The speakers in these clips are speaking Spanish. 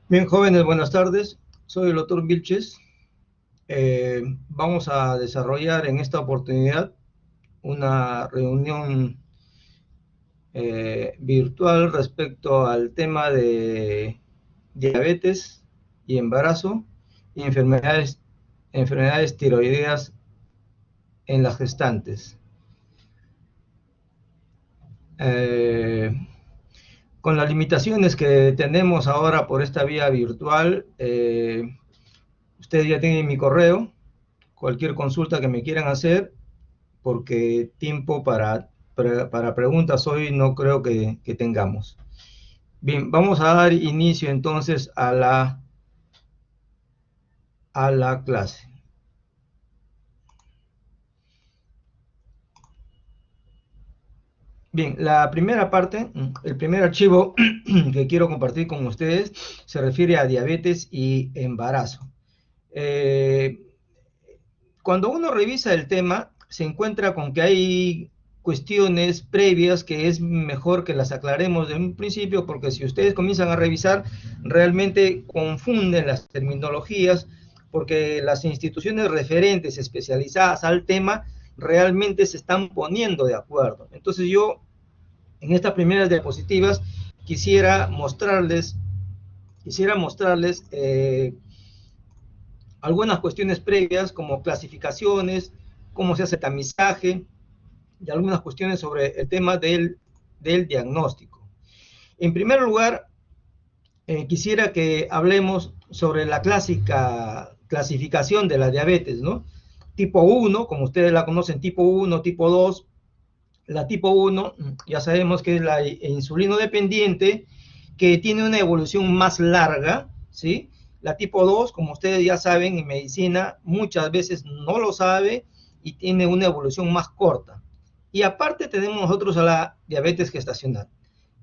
Bien, jóvenes, buenas tardes. Soy el doctor Vilches. Vamos a desarrollar en esta oportunidad una reunión virtual respecto al tema de diabetes y embarazo y enfermedades tiroideas en las gestantes. Eh, con las limitaciones que tenemos ahora por esta vía virtual, ustedes ya tienen mi correo. Cualquier consulta que me quieran hacer, porque tiempo para preguntas hoy no creo que tengamos. Bien, vamos a dar inicio entonces a la clase. Bien, la primera parte, el primer archivo que quiero compartir con ustedes se refiere a diabetes y embarazo. Eh, Cuando uno revisa el tema, se encuentra con que hay cuestiones previas que es mejor que las aclaremos de un principio, porque si ustedes comienzan a revisar, realmente confunden las terminologías, porque las instituciones referentes especializadas al tema realmente se están poniendo de acuerdo. Entonces yo, en estas primeras diapositivas, quisiera mostrarles algunas cuestiones previas como clasificaciones, cómo se hace tamizaje y algunas cuestiones sobre el tema del diagnóstico. En primer lugar, quisiera que hablemos sobre la clásica clasificación de la diabetes, ¿no? Tipo 1, como ustedes la conocen, tipo 1, tipo 2. La tipo 1, ya sabemos que es la insulino dependiente, que tiene una evolución más larga, ¿sí? La tipo 2, como ustedes ya saben, en medicina muchas veces no lo sabe y tiene una evolución más corta. Y aparte tenemos nosotros a la diabetes gestacional.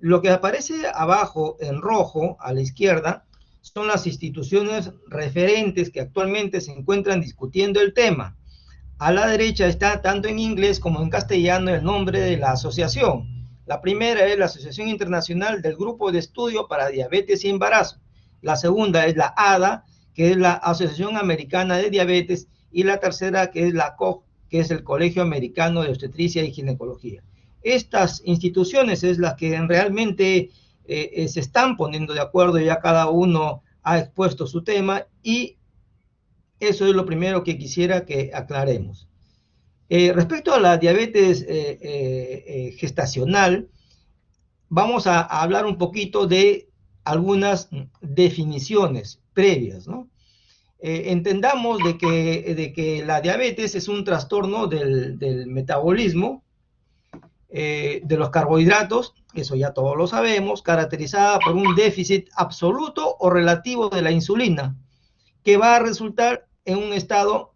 Lo que aparece abajo en rojo a la izquierda son las instituciones referentes que actualmente se encuentran discutiendo el tema. A la derecha está tanto en inglés como en castellano el nombre de la asociación. La primera es la Asociación Internacional del Grupo de Estudio para Diabetes y Embarazo. La segunda es la ADA, que es la Asociación Americana de Diabetes, y la tercera que es la COG, que es el Colegio Americano de Obstetricia y Ginecología. Estas instituciones es las que realmente se están poniendo de acuerdo, ya cada uno ha expuesto su tema y eso es lo primero que quisiera que aclaremos. Respecto a la diabetes gestacional, vamos a hablar un poquito de algunas definiciones previas, ¿no? Entendamos de que la diabetes es un trastorno del metabolismo, de los carbohidratos, eso ya todos lo sabemos, caracterizada por un déficit absoluto o relativo de la insulina, que va a resultar en un estado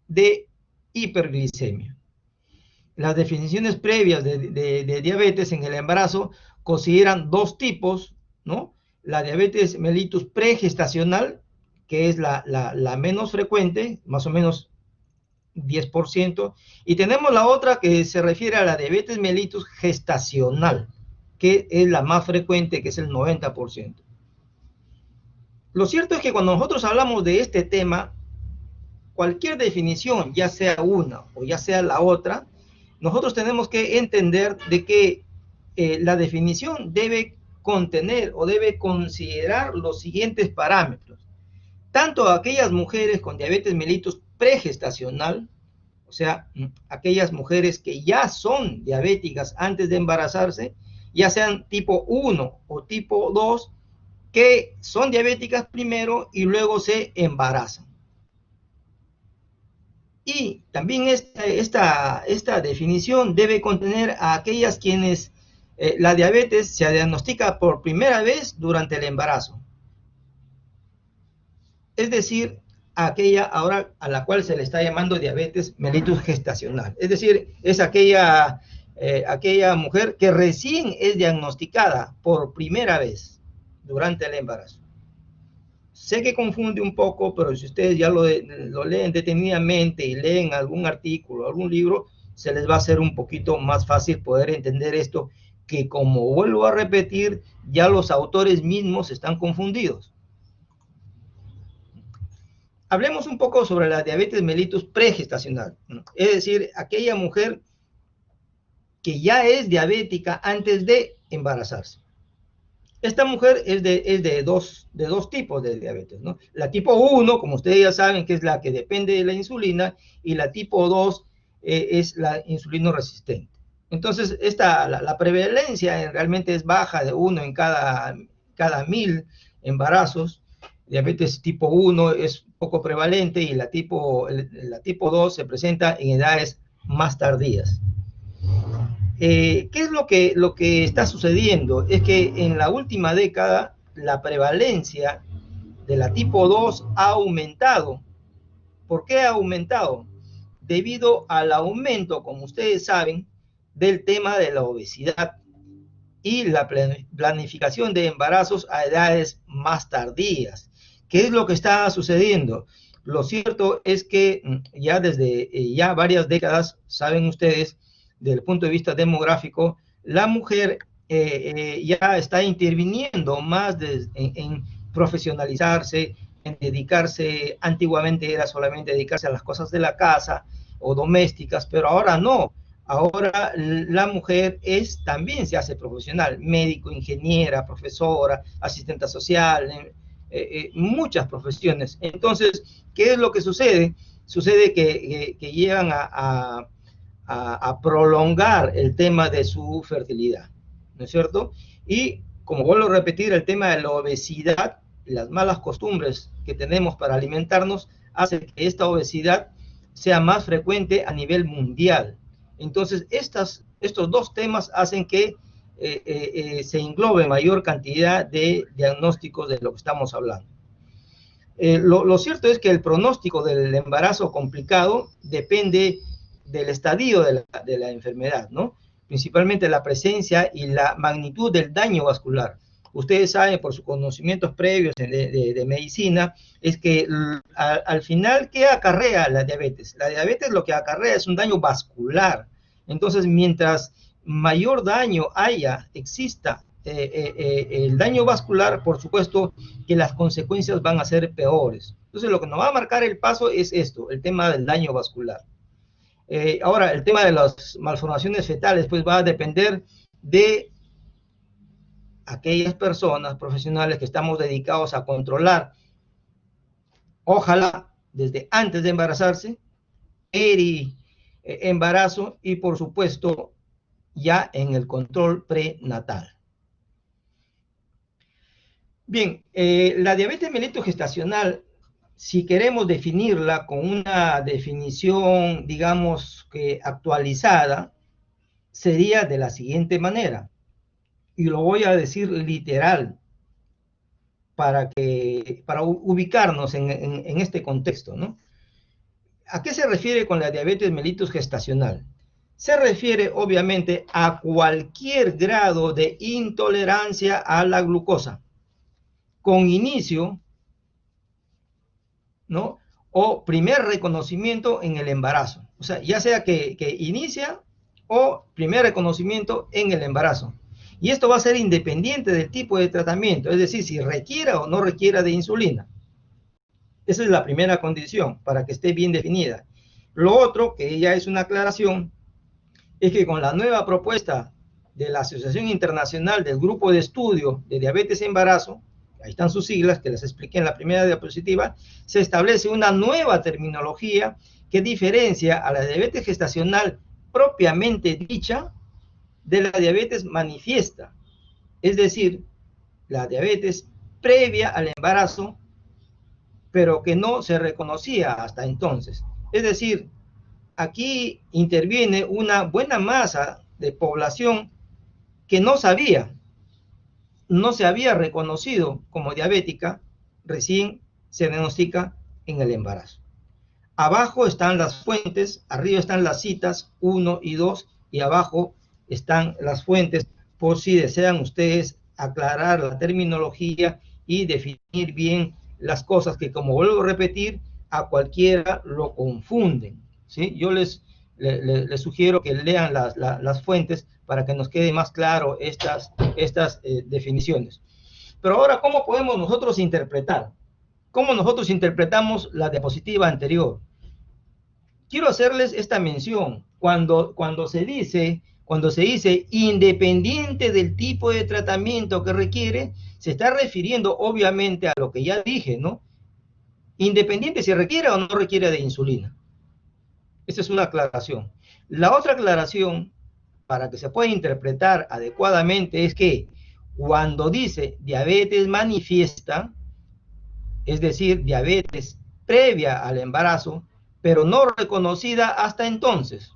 de hiperglicemia. Las definiciones previas de diabetes en el embarazo consideran dos tipos, ¿no? La diabetes mellitus pregestacional, que es la menos frecuente, más o menos 10%, y tenemos la otra que se refiere a la diabetes mellitus gestacional, que es la más frecuente, que es el 90%. Lo cierto es que cuando nosotros hablamos de este tema, cualquier definición, ya sea una o ya sea la otra, nosotros tenemos que entender de que la definición debe contener o debe considerar los siguientes parámetros. Tanto aquellas mujeres con diabetes mellitus pregestacional, o sea, aquellas mujeres que ya son diabéticas antes de embarazarse, ya sean tipo 1 o tipo 2, que son diabéticas primero y luego se embarazan. Y también esta definición debe contener a aquellas quienes la diabetes se diagnostica por primera vez durante el embarazo. Es decir, aquella ahora a la cual se le está llamando diabetes mellitus gestacional. Es decir, es aquella mujer que recién es diagnosticada por primera vez durante el embarazo. Sé que confunde un poco, pero si ustedes ya lo leen detenidamente y leen algún artículo, algún libro, se les va a hacer un poquito más fácil poder entender esto, que como vuelvo a repetir, ya los autores mismos están confundidos. Hablemos un poco sobre la diabetes mellitus pregestacional, ¿no? Es decir, aquella mujer que ya es diabética antes de embarazarse. Esta mujer es de dos tipos de diabetes, ¿no? La tipo 1, como ustedes ya saben, que es la que depende de la insulina, y la tipo 2 es la insulino resistente. Entonces, la prevalencia realmente es baja, de 1 en cada 1000 embarazos. Diabetes tipo 1 es poco prevalente y la tipo 2 se presenta en edades más tardías. ¿Qué es lo que está sucediendo? Es que en la última década la prevalencia de la tipo 2 ha aumentado. ¿Por qué ha aumentado? Debido al aumento, como ustedes saben, del tema de la obesidad y la planificación de embarazos a edades más tardías. ¿Qué es lo que está sucediendo? Lo cierto es que ya desde ya varias décadas, saben ustedes, desde el punto de vista demográfico, la mujer ya está interviniendo más en profesionalizarse, en dedicarse. Antiguamente era solamente dedicarse a las cosas de la casa o domésticas, pero ahora no. Ahora la mujer también se hace profesional, médico, ingeniera, profesora, asistente social, muchas profesiones. Entonces, ¿qué es lo que sucede? Sucede que llegan a prolongar el tema de su fertilidad, ¿no es cierto? Y como vuelvo a repetir, el tema de la obesidad, las malas costumbres que tenemos para alimentarnos, hace que esta obesidad sea más frecuente a nivel mundial. Entonces, estos dos temas hacen que se englobe mayor cantidad de diagnósticos de lo que estamos hablando. Lo cierto es que el pronóstico del embarazo complicado depende del estadio de la enfermedad, ¿no? Principalmente la presencia y la magnitud del daño vascular. Ustedes saben por sus conocimientos previos de medicina, es que al final, ¿qué acarrea la diabetes? La diabetes lo que acarrea es un daño vascular. Entonces, mientras mayor daño exista el daño vascular, por supuesto que las consecuencias van a ser peores. Entonces, lo que nos va a marcar el paso es esto, el tema del daño vascular. Ahora, el tema de las malformaciones fetales, pues va a depender de aquellas personas profesionales que estamos dedicados a controlar, ojalá desde antes de embarazarse, embarazo y por supuesto ya en el control prenatal. Bien, la diabetes mellitus gestacional, si queremos definirla con una definición, digamos que actualizada, sería de la siguiente manera, y lo voy a decir literal para ubicarnos en este contexto, ¿no? ¿A qué se refiere con la diabetes mellitus gestacional? Se refiere obviamente a cualquier grado de intolerancia a la glucosa, con inicio, ¿no? O primer reconocimiento en el embarazo. O sea, ya sea que inicia o primer reconocimiento en el embarazo. Y esto va a ser independiente del tipo de tratamiento, es decir, si requiera o no requiera de insulina. Esa es la primera condición para que esté bien definida. Lo otro, que ya es una aclaración, es que con la nueva propuesta de la Asociación Internacional del Grupo de Estudio de Diabetes e Embarazo, ahí están sus siglas, que las expliqué en la primera diapositiva, se establece una nueva terminología que diferencia a la diabetes gestacional propiamente dicha de la diabetes manifiesta, es decir, la diabetes previa al embarazo, pero que no se reconocía hasta entonces. Es decir, aquí interviene una buena masa de población que no se había reconocido como diabética, recién se diagnostica en el embarazo. Abajo están las fuentes, arriba están las citas 1 y 2, y abajo están las fuentes por si desean ustedes aclarar la terminología y definir bien las cosas que, como vuelvo a repetir, a cualquiera lo confunden, ¿sí? Yo les sugiero que lean las fuentes para que nos quede más claro estas definiciones. Pero ahora, ¿cómo podemos nosotros interpretar? ¿Cómo nosotros interpretamos la diapositiva anterior? Quiero hacerles esta mención. Cuando se dice independiente del tipo de tratamiento que requiere, se está refiriendo obviamente a lo que ya dije, ¿no? Independiente si requiere o no requiere de insulina. Esa es una aclaración. La otra aclaración, para que se pueda interpretar adecuadamente, es que cuando dice diabetes manifiesta, es decir, diabetes previa al embarazo, pero no reconocida hasta entonces.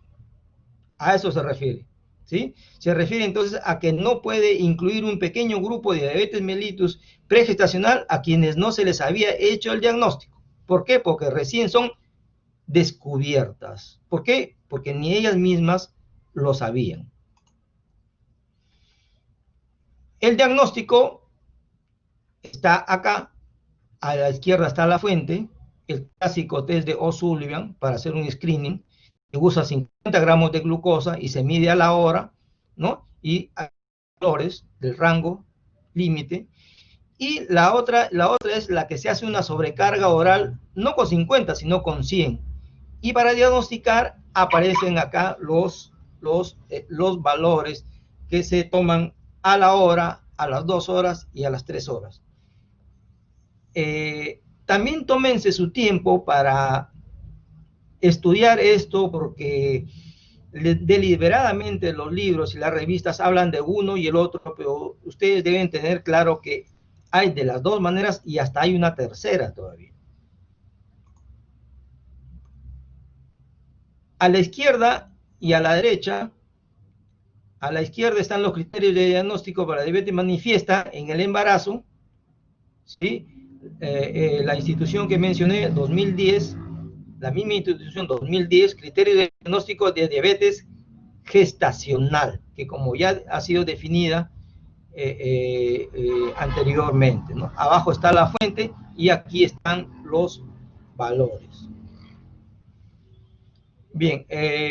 A eso se refiere, ¿sí? Se refiere entonces a que no puede incluir un pequeño grupo de diabetes mellitus pregestacional a quienes no se les había hecho el diagnóstico. ¿Por qué? Porque recién son descubiertas. ¿Por qué? Porque ni ellas mismas lo sabían. El diagnóstico está acá, a la izquierda está la fuente, el clásico test de O'Sullivan para hacer un screening, que usa 50 gramos de glucosa y se mide a la hora, ¿no? Y hay valores del rango límite. Y la otra es la que se hace una sobrecarga oral, no con 50, sino con 100. Y para diagnosticar aparecen acá los valores que se toman a la hora, a las 2 horas y a las 3 horas. También tómense su tiempo para estudiar esto, porque deliberadamente los libros y las revistas hablan de uno y el otro, pero ustedes deben tener claro que hay de las dos maneras y hasta hay una tercera todavía. A la izquierda y a la derecha, a la izquierda están los criterios de diagnóstico para diabetes manifiesta en el embarazo, ¿sí? La institución que mencioné, 2010, la misma institución 2010, criterio de diagnóstico de diabetes gestacional, que como ya ha sido definida anteriormente, ¿no? Abajo está la fuente y aquí están los valores. Bien,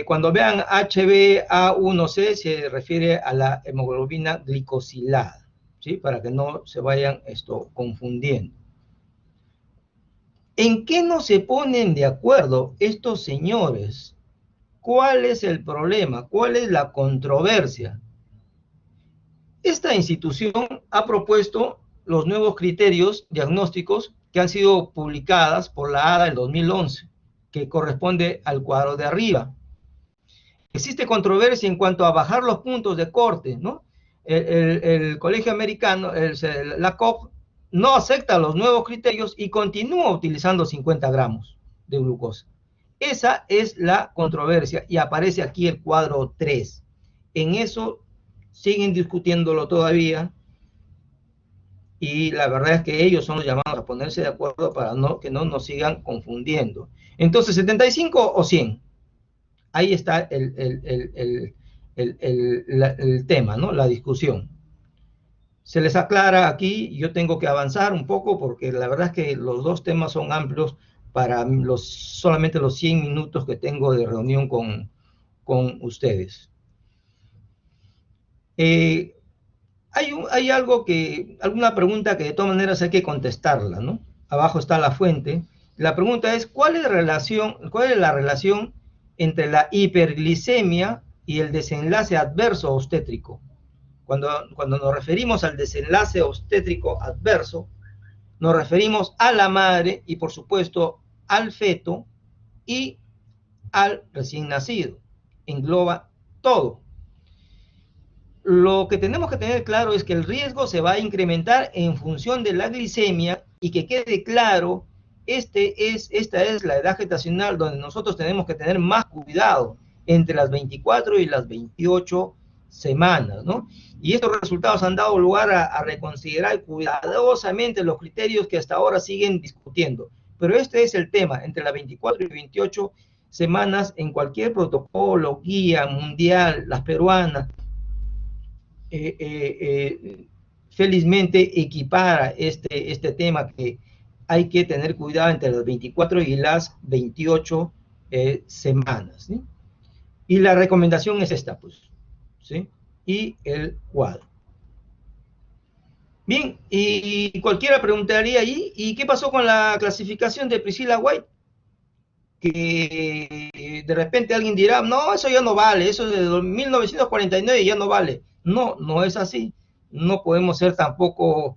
cuando vean HbA1c se refiere a la hemoglobina glicosilada, ¿sí? Para que no se vayan confundiendo. ¿En qué no se ponen de acuerdo estos señores? ¿Cuál es el problema? ¿Cuál es la controversia? Esta institución ha propuesto los nuevos criterios diagnósticos que han sido publicadas por la ADA en 2011, que corresponde al cuadro de arriba. Existe controversia en cuanto a bajar los puntos de corte, ¿no? El colegio americano, la COP, no acepta los nuevos criterios y continúa utilizando 50 gramos de glucosa. Esa es la controversia y aparece aquí el cuadro 3. En eso siguen discutiéndolo todavía y la verdad es que ellos son los llamados a ponerse de acuerdo para que no nos sigan confundiendo. Entonces, 75 o 100. Ahí está el tema, ¿no? La discusión. Se les aclara aquí, yo tengo que avanzar un poco porque la verdad es que los dos temas son amplios para solamente los 100 minutos que tengo de reunión con ustedes. Hay alguna pregunta que de todas maneras hay que contestarla, ¿no? Abajo está la fuente. La pregunta es, ¿cuál es la relación entre la hiperglicemia y el desenlace adverso obstétrico? Cuando nos referimos al desenlace obstétrico adverso, nos referimos a la madre y por supuesto al feto y al recién nacido. Engloba todo. Lo que tenemos que tener claro es que el riesgo se va a incrementar en función de la glicemia y que quede claro, esta es la edad gestacional donde nosotros tenemos que tener más cuidado entre las 24 y las 28 semanas, ¿no? Y estos resultados han dado lugar a reconsiderar cuidadosamente los criterios que hasta ahora siguen discutiendo. Pero este es el tema, entre las 24 y 28 semanas en cualquier protocolo, guía mundial, las peruanas, felizmente equipara este tema que hay que tener cuidado entre las 24 y las 28 semanas, ¿sí? Y la recomendación es esta, pues, ¿sí? Y el cuadro. Bien, y cualquiera preguntaría ahí, ¿y qué pasó con la clasificación de Priscilla White? Que de repente alguien dirá, no, eso ya no vale, eso de 1949 ya no vale. No, no es así. No podemos ser tampoco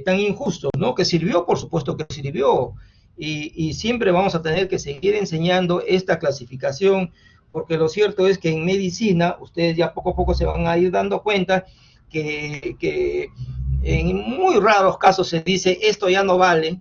tan injustos, ¿no? Que sirvió, por supuesto que sirvió. Y siempre vamos a tener que seguir enseñando esta clasificación, porque lo cierto es que en medicina, ustedes ya poco a poco se van a ir dando cuenta que en muy raros casos se dice, esto ya no vale,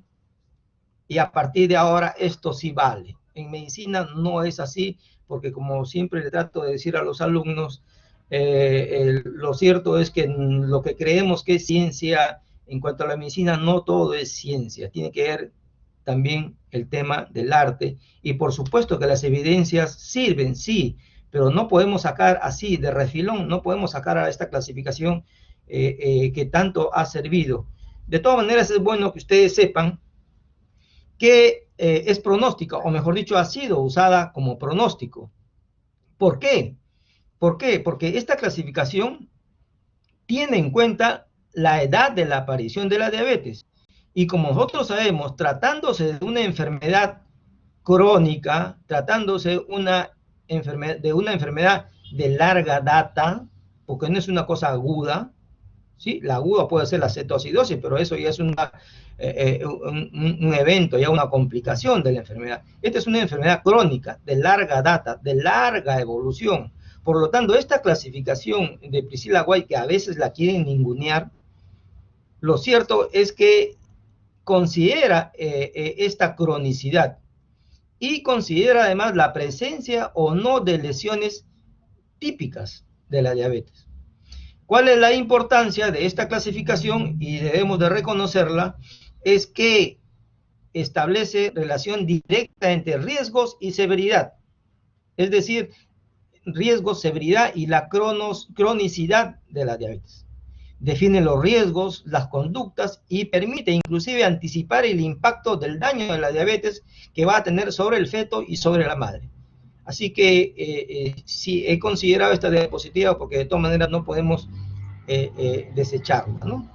y a partir de ahora esto sí vale. En medicina no es así, porque como siempre le trato de decir a los alumnos, lo cierto es que lo que creemos que es ciencia, en cuanto a la medicina, no todo es ciencia, tiene que ver también el tema del arte, y por supuesto que las evidencias sirven, sí, pero no podemos sacar así de refilón, no podemos sacar a esta clasificación que tanto ha servido. De todas maneras, es bueno que ustedes sepan que es pronóstica, o mejor dicho, ha sido usada como pronóstico. ¿Por qué? ¿Por qué? Porque esta clasificación tiene en cuenta la edad de la aparición de la diabetes. Y como nosotros sabemos, tratándose de una enfermedad crónica, tratándose de una enfermedad de larga data, porque no es una cosa aguda, ¿sí? La aguda puede ser la cetoacidosis, pero eso ya es un evento, ya una complicación de la enfermedad. Esta es una enfermedad crónica, de larga data, de larga evolución. Por lo tanto, esta clasificación de Priscilla White, que a veces la quieren ningunear, lo cierto es que considera esta cronicidad y considera además la presencia o no de lesiones típicas de la diabetes. ¿Cuál es la importancia de esta clasificación? Y debemos de reconocerla, es que establece relación directa entre riesgos y severidad. Es decir, riesgos, severidad y la cronicidad de la diabetes. Define los riesgos, las conductas y permite inclusive anticipar el impacto del daño de la diabetes que va a tener sobre el feto y sobre la madre. Así que sí, he considerado esta diapositiva porque de todas maneras no podemos desecharla, ¿no?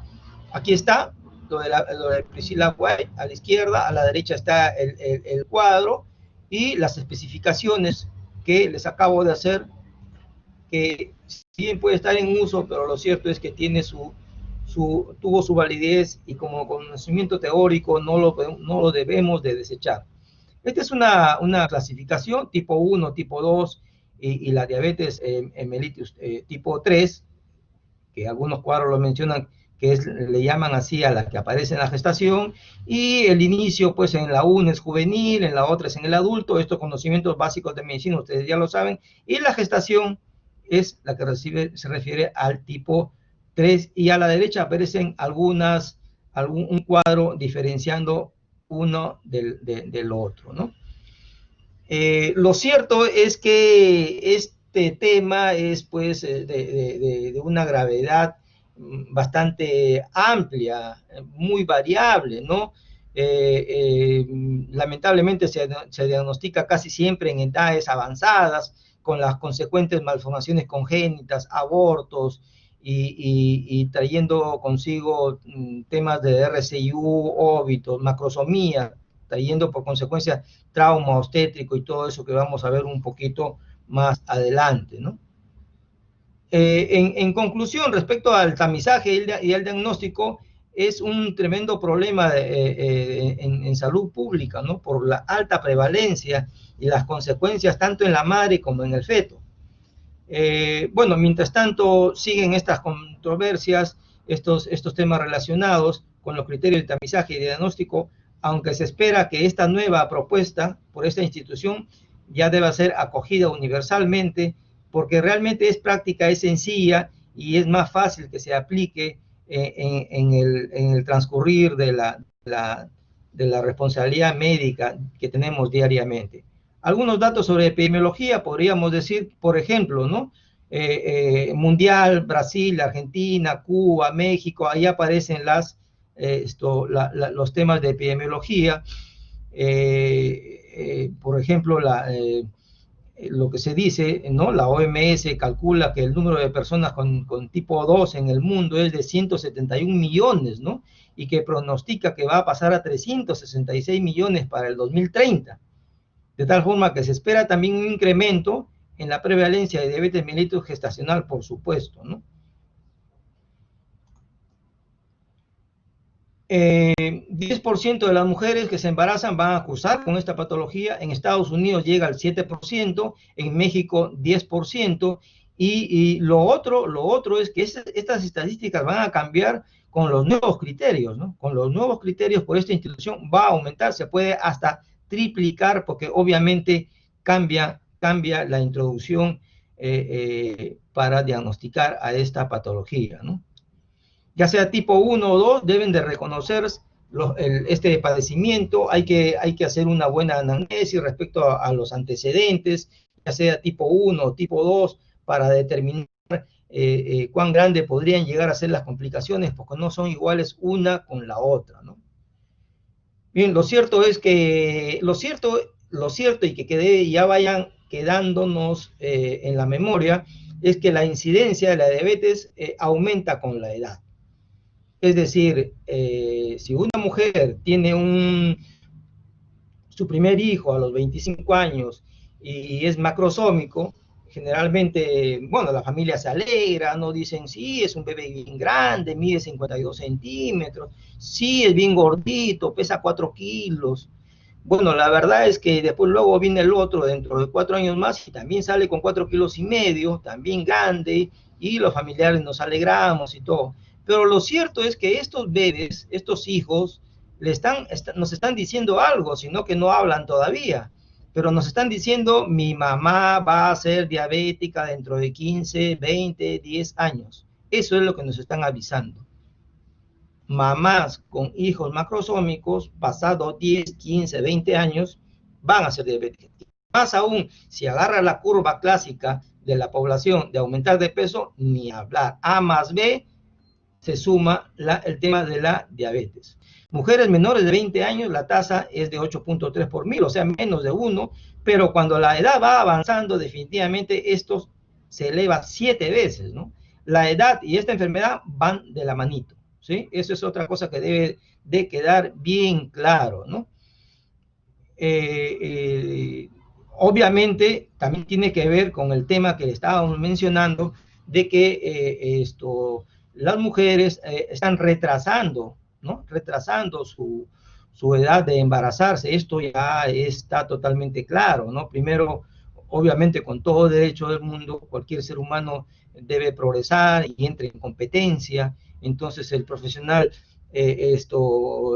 Aquí está lo de Priscilla White a la izquierda, a la derecha está el cuadro y las especificaciones que les acabo de hacer, que si bien puede estar en uso, pero lo cierto es que tiene tuvo su validez y como conocimiento teórico no lo debemos de desechar. Esta es una clasificación tipo 1, tipo 2 y la diabetes mellitus tipo 3, que algunos cuadros lo mencionan, que le llaman así a la que aparece en la gestación, y el inicio pues en la una es juvenil, en la otra es en el adulto, estos conocimientos básicos de medicina ustedes ya lo saben, y la gestación es la que se refiere al tipo 3, y a la derecha aparecen un cuadro diferenciando uno del otro, ¿no? Lo cierto es que este tema es pues de una gravedad bastante amplia, muy variable, ¿no? Lamentablemente se diagnostica casi siempre en edades avanzadas, con las consecuentes malformaciones congénitas, abortos y trayendo consigo temas de RCIU, óbitos, macrosomía, trayendo por consecuencia trauma obstétrico y todo eso que vamos a ver un poquito más adelante, ¿no? En conclusión, respecto al tamizaje y al diagnóstico, es un tremendo problema en salud pública, ¿no? Por la alta prevalencia y las consecuencias tanto en la madre como en el feto. Bueno, mientras tanto siguen estas controversias, estos temas relacionados con los criterios de tamizaje y de diagnóstico, aunque se espera que esta nueva propuesta por esta institución ya deba ser acogida universalmente, porque realmente es práctica, es sencilla y es más fácil que se aplique en el transcurrir de la responsabilidad médica que tenemos diariamente. Algunos datos sobre epidemiología podríamos decir, por ejemplo, ¿no? Mundial, Brasil, Argentina, Cuba, México, ahí aparecen los temas de epidemiología. Por ejemplo, lo que se dice, ¿no? La OMS calcula que el número de personas con tipo 2 en el mundo es de 171 millones, ¿no? Y que pronostica que va a pasar a 366 millones para el 2030. De tal forma que se espera también un incremento en la prevalencia de diabetes mellitus gestacional, por supuesto, ¿no? 10% de las mujeres que se embarazan van a cursar con esta patología. En Estados Unidos llega al 7%, en México 10%, y lo otro es que estas estadísticas van a cambiar con los nuevos criterios, ¿no? Con los nuevos criterios por esta institución va a aumentar, se puede hasta triplicar, porque obviamente cambia la introducción para diagnosticar a esta patología, ¿no? Ya sea tipo 1 o 2, deben de reconocer este padecimiento. Hay que hacer una buena anamnesis respecto a los antecedentes, ya sea tipo 1 o tipo 2, para determinar cuán grande podrían llegar a ser las complicaciones, porque no son iguales una con la otra, ¿no? Bien, lo cierto y que ya vayan quedándonos en la memoria, es que la incidencia de la diabetes aumenta con la edad. Es decir, si una mujer tiene su primer hijo a los 25 años y es macrosómico, generalmente, bueno, la familia se alegra, no dicen, sí, es un bebé bien grande, mide 52 centímetros, sí, es bien gordito, pesa 4 kilos. Bueno, la verdad es que después luego viene el otro dentro de 4 años más y también sale con 4 kilos y medio, también grande, y los familiares nos alegramos y todo. Pero lo cierto es que estos bebés, estos hijos, nos están diciendo algo, sino que no hablan todavía. Pero nos están diciendo, mi mamá va a ser diabética dentro de 15, 20, 10 años. Eso es lo que nos están avisando. Mamás con hijos macrosómicos, pasados 10, 15, 20 años, van a ser diabéticas. Más aún, si agarra la curva clásica de la población de aumentar de peso, ni hablar. A más B se suma el tema de la diabetes. Mujeres menores de 20 años, la tasa es de 8.3 por mil, o sea, menos de 1, pero cuando la edad va avanzando, definitivamente esto se eleva 7 veces, ¿no? La edad y esta enfermedad van de la manito, ¿sí? Eso es otra cosa que debe de quedar bien claro, ¿no? Obviamente, también tiene que ver con el tema que estábamos mencionando, de que las mujeres están retrasando, ¿no? Retrasando su edad de embarazarse. Esto ya está totalmente claro, ¿no? Primero, obviamente, con todo derecho del mundo, cualquier ser humano debe progresar y entre en competencia. Entonces, el profesional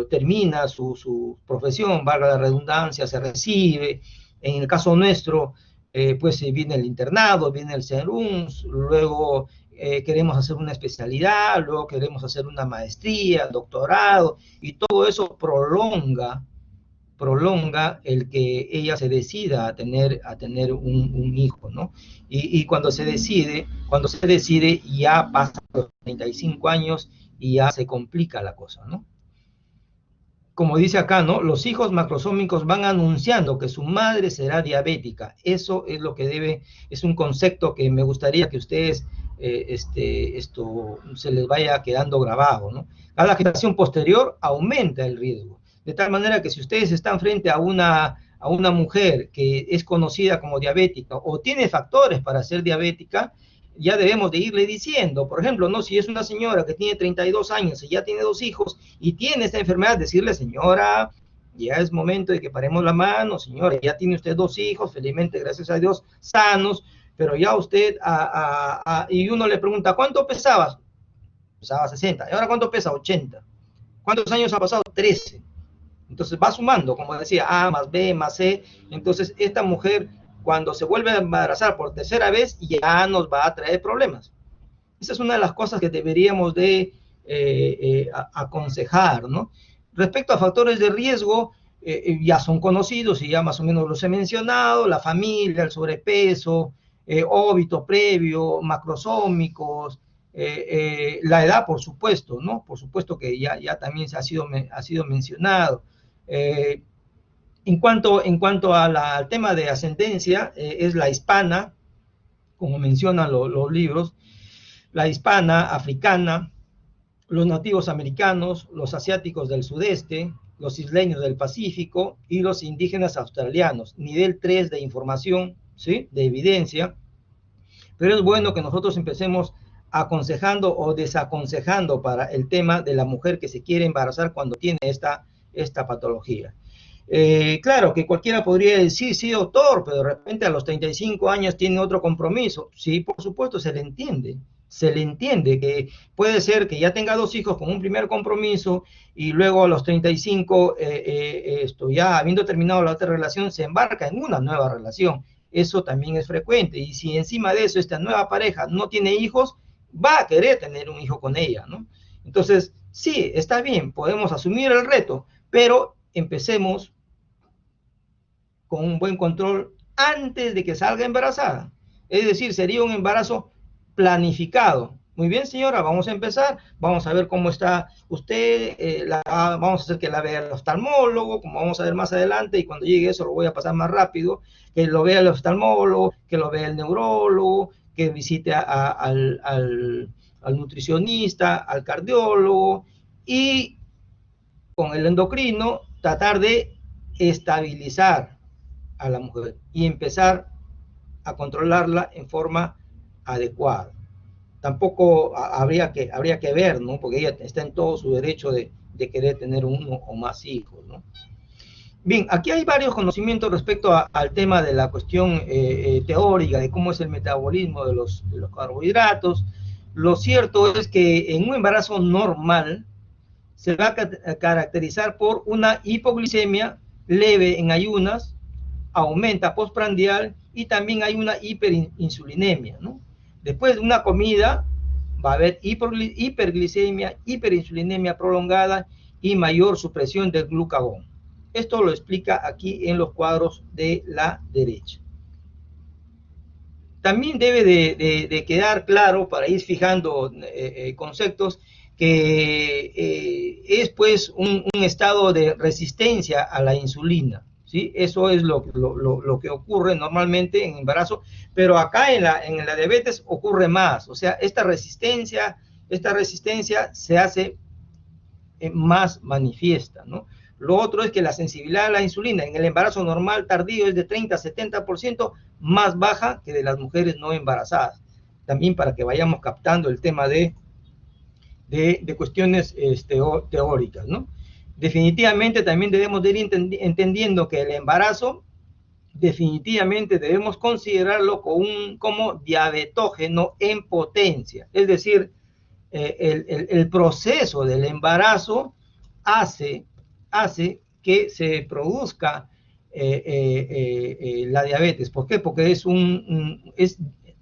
termina su profesión, valga la redundancia, se recibe. En el caso nuestro, pues viene el internado, viene el CERUNS, luego queremos hacer una especialidad, luego queremos hacer una maestría, doctorado, y todo eso prolonga el que ella se decida a tener un hijo, ¿no? Y cuando se decide, ya pasan los 35 años y ya se complica la cosa, ¿no? Como dice acá, ¿no? Los hijos macrosómicos van anunciando que su madre será diabética. Eso es lo que es un concepto que me gustaría que ustedes esto se les vaya quedando grabado, ¿no? Cada generación posterior aumenta el riesgo. De tal manera que si ustedes están frente a una mujer que es conocida como diabética o tiene factores para ser diabética, ya debemos de irle diciendo, por ejemplo, ¿no? Si es una señora que tiene 32 años y ya tiene 2 hijos y tiene esta enfermedad, decirle, señora, ya es momento de que paremos la mano, señora, ya tiene usted 2 hijos, felizmente, gracias a Dios, sanos, pero ya usted, y uno le pregunta, ¿cuánto pesabas? Pesaba 60, ¿y ahora cuánto pesa? 80. ¿Cuántos años ha pasado? 13. Entonces va sumando, como decía, A más B más C. Entonces esta mujer, cuando se vuelve a embarazar por tercera vez, ya nos va a traer problemas. Esa es una de las cosas que deberíamos de aconsejar, ¿no? Respecto a factores de riesgo, ya son conocidos y ya más o menos los he mencionado: la familia, el sobrepeso, óbito previo, macrosómicos, la edad, por supuesto, ¿no? Por supuesto que ya también ha sido mencionado. En cuanto al tema de ascendencia, es la hispana, como mencionan los libros, la hispana, africana, los nativos americanos, los asiáticos del sudeste, los isleños del Pacífico y los indígenas australianos. Nivel 3 de información, ¿sí? De evidencia. Pero es bueno que nosotros empecemos aconsejando o desaconsejando para el tema de la mujer que se quiere embarazar cuando tiene esta patología. Claro que cualquiera podría decir, sí, doctor, pero de repente a los 35 años tiene otro compromiso. Sí, por supuesto, se le entiende que puede ser que ya tenga 2 hijos con un primer compromiso y luego a los 35, ya habiendo terminado la otra relación, se embarca en una nueva relación. Eso también es frecuente. Y si encima de eso esta nueva pareja no tiene hijos, va a querer tener un hijo con ella, ¿no? Entonces, sí, está bien, podemos asumir el reto, pero empecemos con un buen control antes de que salga embarazada. Es decir, sería un embarazo planificado. Muy bien, señora, vamos a empezar. Vamos a ver cómo está usted. Vamos a hacer que la vea el oftalmólogo, como vamos a ver más adelante, y cuando llegue eso lo voy a pasar más rápido. Que lo vea el oftalmólogo, que lo vea el neurólogo, que visite al nutricionista, al cardiólogo, y con el endocrino tratar de estabilizar a la mujer y empezar a controlarla en forma adecuada. Tampoco habría que ver, ¿no? Porque ella está en todo su derecho de querer tener uno o más hijos, ¿no? Bien, aquí hay varios conocimientos respecto al tema de la cuestión teórica, de cómo es el metabolismo de los carbohidratos. Lo cierto es que en un embarazo normal se va a caracterizar por una hipoglicemia leve en ayunas, aumenta postprandial y también hay una hiperinsulinemia, ¿no? Después de una comida va a haber hiperglicemia, hiperinsulinemia prolongada y mayor supresión del glucagón. Esto lo explica aquí en los cuadros de la derecha. También debe de quedar claro, para ir fijando conceptos, que es pues un estado de resistencia a la insulina, ¿sí? Eso es lo que ocurre normalmente en embarazo, pero acá en la diabetes ocurre más. O sea, esta resistencia se hace más manifiesta, ¿no? Lo otro es que la sensibilidad a la insulina en el embarazo normal tardío es de 30 a 70% más baja que de las mujeres no embarazadas. También para que vayamos captando el tema de cuestiones teóricas, ¿no? Definitivamente también debemos de ir entendiendo que el embarazo definitivamente debemos considerarlo como diabetógeno en potencia. Es decir, el proceso del embarazo hace que se produzca la diabetes. ¿Por qué? Porque es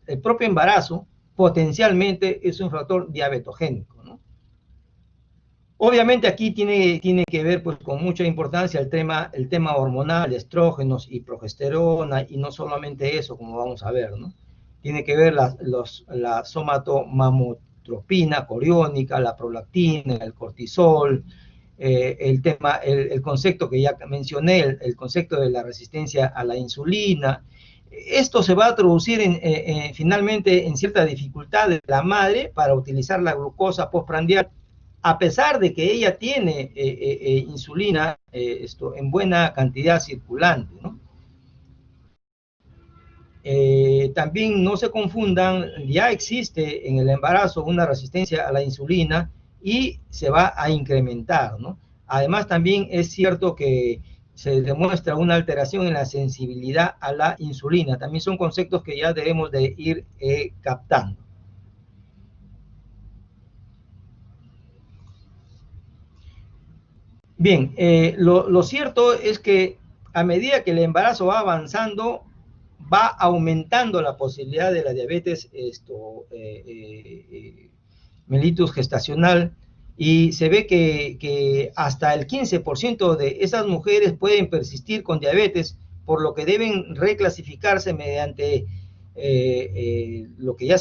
el propio embarazo potencialmente es un factor diabetogénico, ¿no? Obviamente aquí tiene que ver pues con mucha importancia el tema hormonal, estrógenos y progesterona, y no solamente eso, como vamos a ver, ¿no? Tiene que ver la somatomamotropina coriónica, la prolactina, el cortisol, el concepto que ya mencioné, el concepto de la resistencia a la insulina. Esto se va a traducir finalmente en cierta dificultad de la madre para utilizar la glucosa postprandial, a pesar de que ella tiene insulina en buena cantidad circulante, ¿no? También no se confundan, ya existe en el embarazo una resistencia a la insulina y se va a incrementar, ¿no? Además, también es cierto que se demuestra una alteración en la sensibilidad a la insulina. También son conceptos que ya debemos de ir captando. Bien, lo cierto es que a medida que el embarazo va avanzando, va aumentando la posibilidad de la diabetes mellitus gestacional, y se ve que hasta el 15% de esas mujeres pueden persistir con diabetes, por lo que deben reclasificarse mediante lo que ya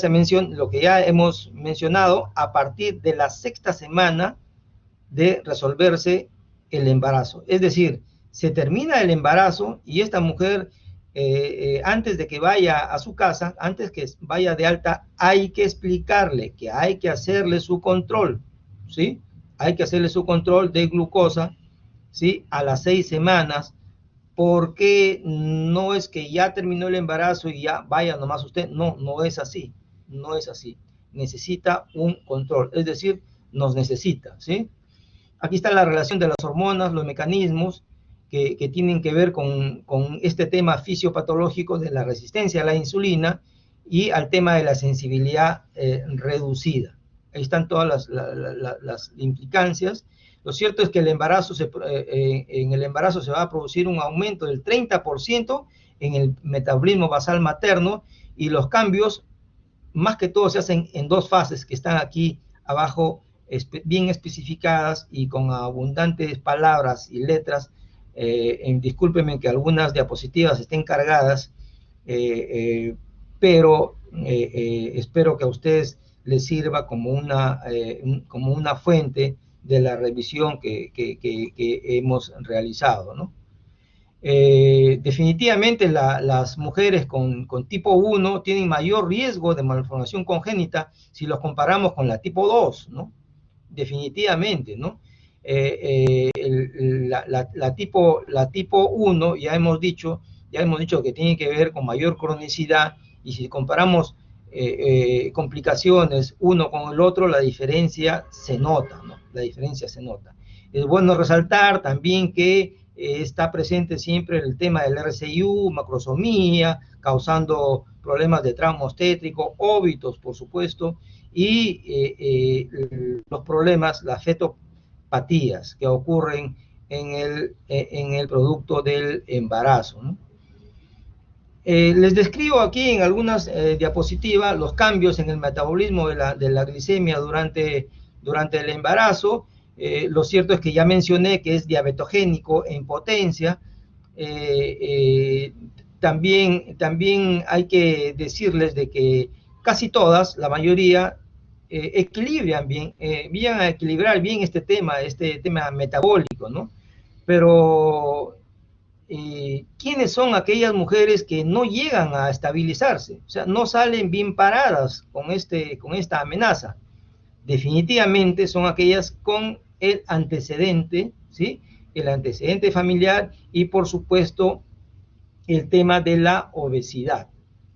hemos mencionado, a partir de la 6ª semana de resolverse el embarazo. Es decir, se termina el embarazo y esta mujer, antes de que vaya a su casa, antes que vaya de alta, hay que explicarle que hay que hacerle su control, ¿sí? Hay que hacerle su control de glucosa, ¿sí? A las 6 semanas, porque no es que ya terminó el embarazo y ya vaya nomás usted, no, no es así, no es así. Necesita un control, es decir, nos necesita, ¿sí? Aquí está la relación de las hormonas, los mecanismos que tienen que ver con este tema fisiopatológico de la resistencia a la insulina y al tema de la sensibilidad reducida. Ahí están todas las implicancias. Lo cierto es que en el embarazo se va a producir un aumento del 30% en el metabolismo basal materno, y los cambios más que todo se hacen en dos fases que están aquí abajo bien especificadas y con abundantes palabras y letras. Discúlpenme que algunas diapositivas estén cargadas, pero espero que a ustedes les sirva como una fuente de la revisión que hemos realizado, ¿no? Definitivamente las mujeres con tipo 1 tienen mayor riesgo de malformación congénita si los comparamos con la tipo 2, ¿no? Definitivamente, ¿no? La tipo 1 ya hemos dicho que tiene que ver con mayor cronicidad, y si comparamos complicaciones uno con el otro, la diferencia se nota, ¿no? La diferencia se nota. Es bueno resaltar también que está presente siempre el tema del RCIU, macrosomía, causando problemas de trauma obstétrico, óbitos, por supuesto, y los problemas, las fetopatías que ocurren en el producto del embarazo, ¿no? Les describo aquí en algunas diapositivas los cambios en el metabolismo de la glicemia durante el embarazo. Lo cierto es que ya mencioné que es diabetogénico en potencia. También hay que decirles de que casi todas, la mayoría, equilibran bien, vienen a equilibrar bien este tema metabólico, ¿no? Pero ¿quiénes son aquellas mujeres que no llegan a estabilizarse? O sea, no salen bien paradas con esta amenaza. Definitivamente son aquellas con el antecedente, ¿sí? El antecedente familiar y, por supuesto, el tema de la obesidad.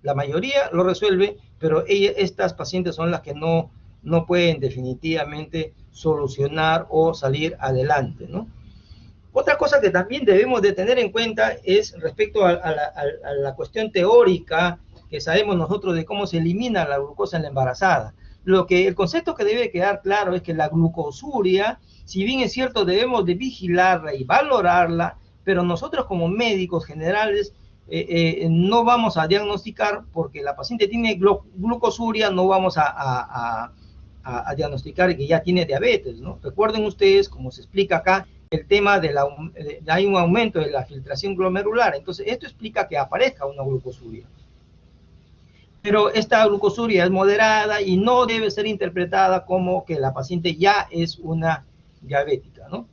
La mayoría lo resuelve, pero estas pacientes son las que no pueden definitivamente solucionar o salir adelante, ¿no? Otra cosa que también debemos de tener en cuenta es respecto a la cuestión teórica que sabemos nosotros de cómo se elimina la glucosa en la embarazada. El concepto que debe quedar claro es que la glucosuria, si bien es cierto, debemos de vigilarla y valorarla, pero nosotros como médicos generales no vamos a diagnosticar, porque la paciente tiene glucosuria, no vamos a diagnosticar que ya tiene diabetes, ¿no? Recuerden ustedes, como se explica acá, el tema hay un aumento de la filtración glomerular, entonces esto explica que aparezca una glucosuria. Pero esta glucosuria es moderada y no debe ser interpretada como que la paciente ya es una diabética, ¿no?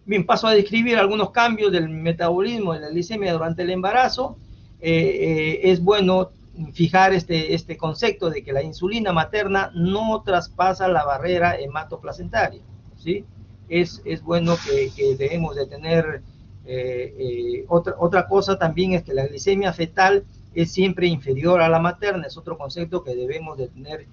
Bien, paso a describir algunos cambios del metabolismo de la glicemia durante el embarazo. Es bueno fijar este concepto de que la insulina materna no traspasa la barrera hematoplacentaria, ¿sí? Es bueno que debemos de tener otra cosa también, es que la glicemia fetal es siempre inferior a la materna, es otro concepto que debemos de tener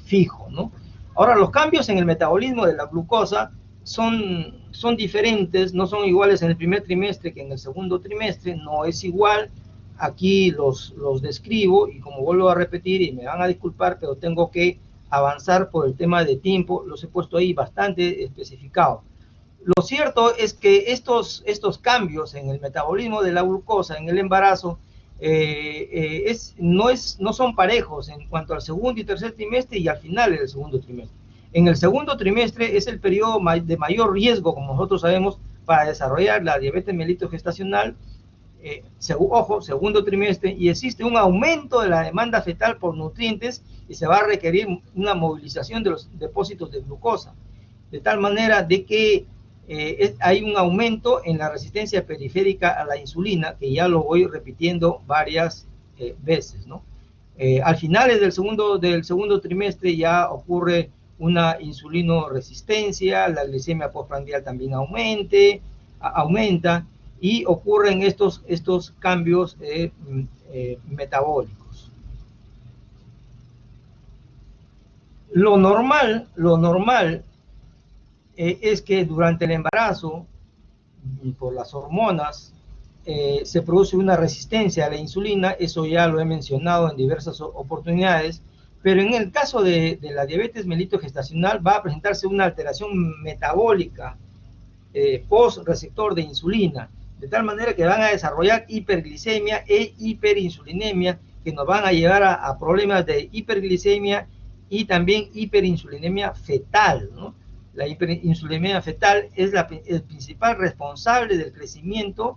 fijo, ¿no? Ahora, los cambios en el metabolismo de la glucosa son diferentes, no son iguales en el primer trimestre que en el segundo trimestre, no es igual. Aquí los describo, y como vuelvo a repetir, y me van a disculpar, pero tengo que avanzar por el tema de tiempo, los he puesto ahí bastante especificados. Lo cierto es que estos cambios en el metabolismo de la glucosa en el embarazo no son parejos en cuanto al segundo y tercer trimestre y al final del segundo trimestre. En el segundo trimestre es el periodo de mayor riesgo, como nosotros sabemos, para desarrollar la diabetes mellitus gestacional. Segundo trimestre, y existe un aumento de la demanda fetal por nutrientes y se va a requerir una movilización de los depósitos de glucosa, de tal manera de que hay un aumento en la resistencia periférica a la insulina, que ya lo voy repitiendo varias veces, ¿no? Al finales del segundo trimestre ya ocurre una insulinoresistencia, la glicemia postprandial también aumenta, y ocurren estos cambios metabólicos. Lo normal es que durante el embarazo, por las hormonas, se produce una resistencia a la insulina. Eso ya lo he mencionado en diversas oportunidades, pero en el caso de la diabetes mellitus gestacional va a presentarse una alteración metabólica post-receptor de insulina, de tal manera que van a desarrollar hiperglicemia e hiperinsulinemia, que nos van a llevar a problemas de hiperglicemia y también hiperinsulinemia fetal, ¿no? La hiperinsulinemia fetal es el principal responsable del crecimiento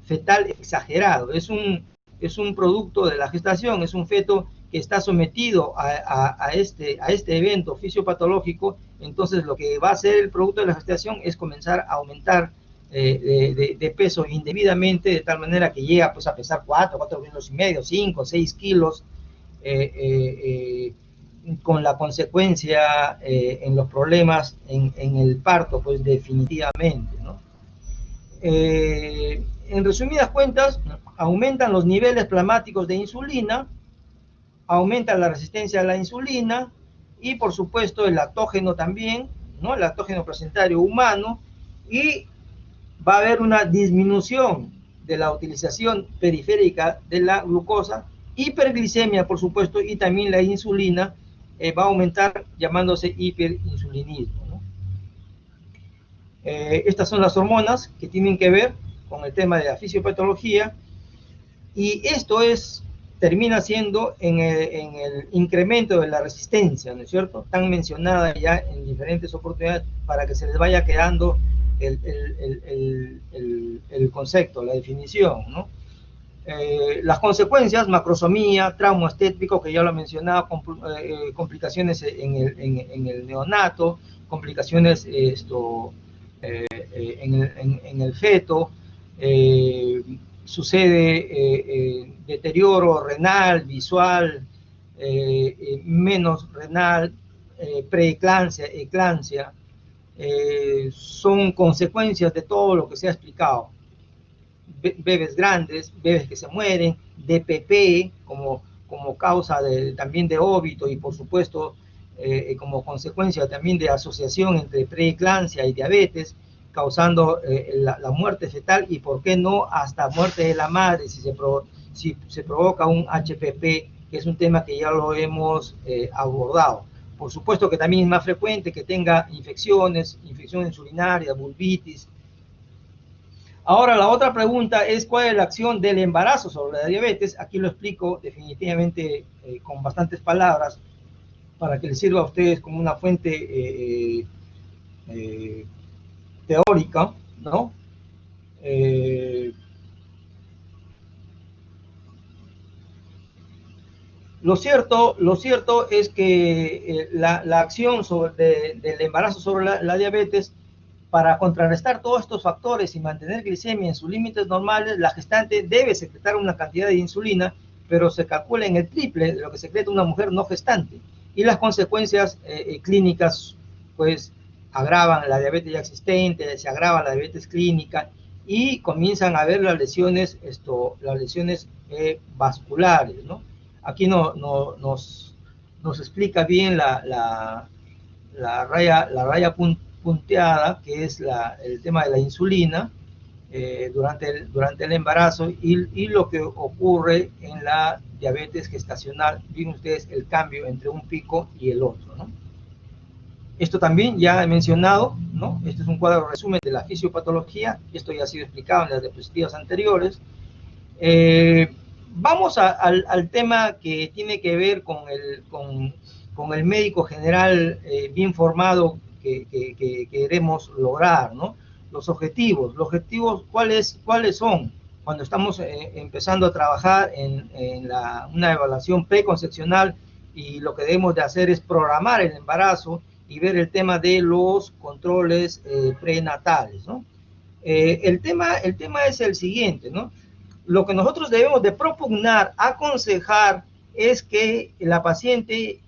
fetal exagerado. Es un producto de la gestación, es un feto que está sometido a este evento fisiopatológico. Entonces lo que va a hacer el producto de la gestación es comenzar a aumentar de peso indebidamente, de tal manera que llega pues a pesar 4 kilos y medio, 5, 6 kilos, con la consecuencia en los problemas en el parto, pues definitivamente, ¿no? En resumidas cuentas, aumentan los niveles plasmáticos de insulina, aumenta la resistencia a la insulina y por supuesto el lactógeno también, ¿no? El lactógeno placentario humano, y va a haber una disminución de la utilización periférica de la glucosa, hiperglicemia por supuesto, y también la insulina va a aumentar, llamándose hiperinsulinismo, ¿no? Estas son las hormonas que tienen que ver con el tema de la fisiopatología, y esto termina siendo en el incremento de la resistencia, ¿no es cierto?, tan mencionada ya en diferentes oportunidades, para que se les vaya quedando el concepto, la definición, ¿no? Las consecuencias: macrosomía, trauma estético, que ya lo mencionaba, complicaciones en el neonato, complicaciones en el feto, sucede deterioro renal, visual, menos renal, preeclampsia, eclampsia. Son consecuencias de todo lo que se ha explicado. Bebés grandes, bebés que se mueren, DPP como causa también de óbito, y por supuesto como consecuencia también de asociación entre preeclampsia y diabetes, causando la muerte fetal, y por qué no hasta muerte de la madre si se provoca un HPP, que es un tema que ya lo hemos abordado. Por supuesto que también es más frecuente que tenga infecciones urinarias, vulvitis. Ahora, la otra pregunta es: ¿cuál es la acción del embarazo sobre la diabetes? Aquí lo explico definitivamente con bastantes palabras, para que les sirva a ustedes como una fuente teórica, ¿no? Lo cierto es que la acción del embarazo sobre la diabetes, para contrarrestar todos estos factores y mantener glicemia en sus límites normales, la gestante debe secretar una cantidad de insulina, pero se calcula en el triple de lo que secreta una mujer no gestante. Y las consecuencias clínicas, pues, agravan la diabetes ya existente, se agrava la diabetes clínica, y comienzan a haber las lesiones vasculares, ¿no? Aquí nos explica bien la raya punteada, que es el tema de la insulina durante el embarazo, y lo que ocurre en la diabetes gestacional. Ven ustedes el cambio entre un pico y el otro, ¿no? Esto también ya he mencionado, ¿no? Este es un cuadro resumen de la fisiopatología. Esto ya ha sido explicado en las diapositivas anteriores. Vamos al tema que tiene que ver con el médico general bien formado que queremos lograr, ¿no? Los objetivos, ¿cuáles son? Cuando estamos empezando a trabajar en una evaluación preconcepcional, y lo que debemos de hacer es programar el embarazo y ver el tema de los controles prenatales, ¿no? El tema es el siguiente, ¿no? Lo que nosotros debemos de propugnar, aconsejar, es que la paciente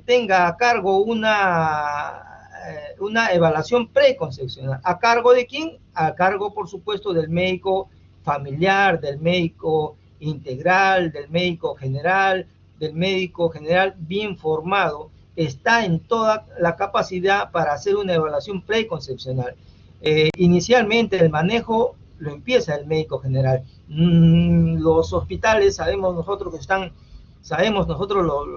tenga a cargo una evaluación preconcepcional. ¿A cargo de quién? A cargo, por supuesto, del médico familiar, del médico integral, del médico general bien formado, está en toda la capacidad para hacer una evaluación preconcepcional. Inicialmente el manejo lo empieza el médico general. Los hospitales, sabemos nosotros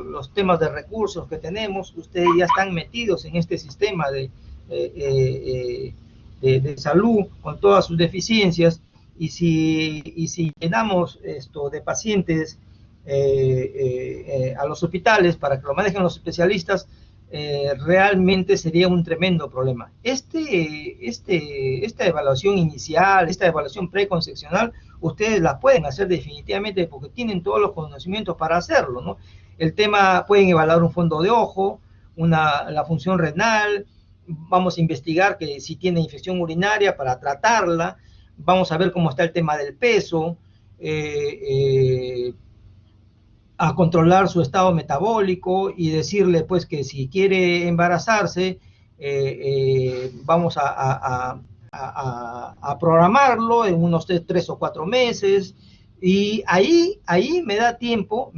los temas de recursos que tenemos, ustedes ya están metidos en este sistema de salud con todas sus deficiencias, y si llenamos esto de pacientes a los hospitales para que lo manejen los especialistas, realmente sería un tremendo problema. Esta evaluación inicial, esta evaluación preconcepcional, ustedes la pueden hacer definitivamente porque tienen todos los conocimientos para hacerlo, ¿no? El tema, pueden evaluar un fondo de ojo, la función renal, vamos a investigar que si tiene infección urinaria para tratarla, vamos a ver cómo está el tema del peso, a controlar su estado metabólico y decirle pues que si quiere embarazarse, vamos a programarlo en unos 3 o 4 meses, y ahí me da tiempo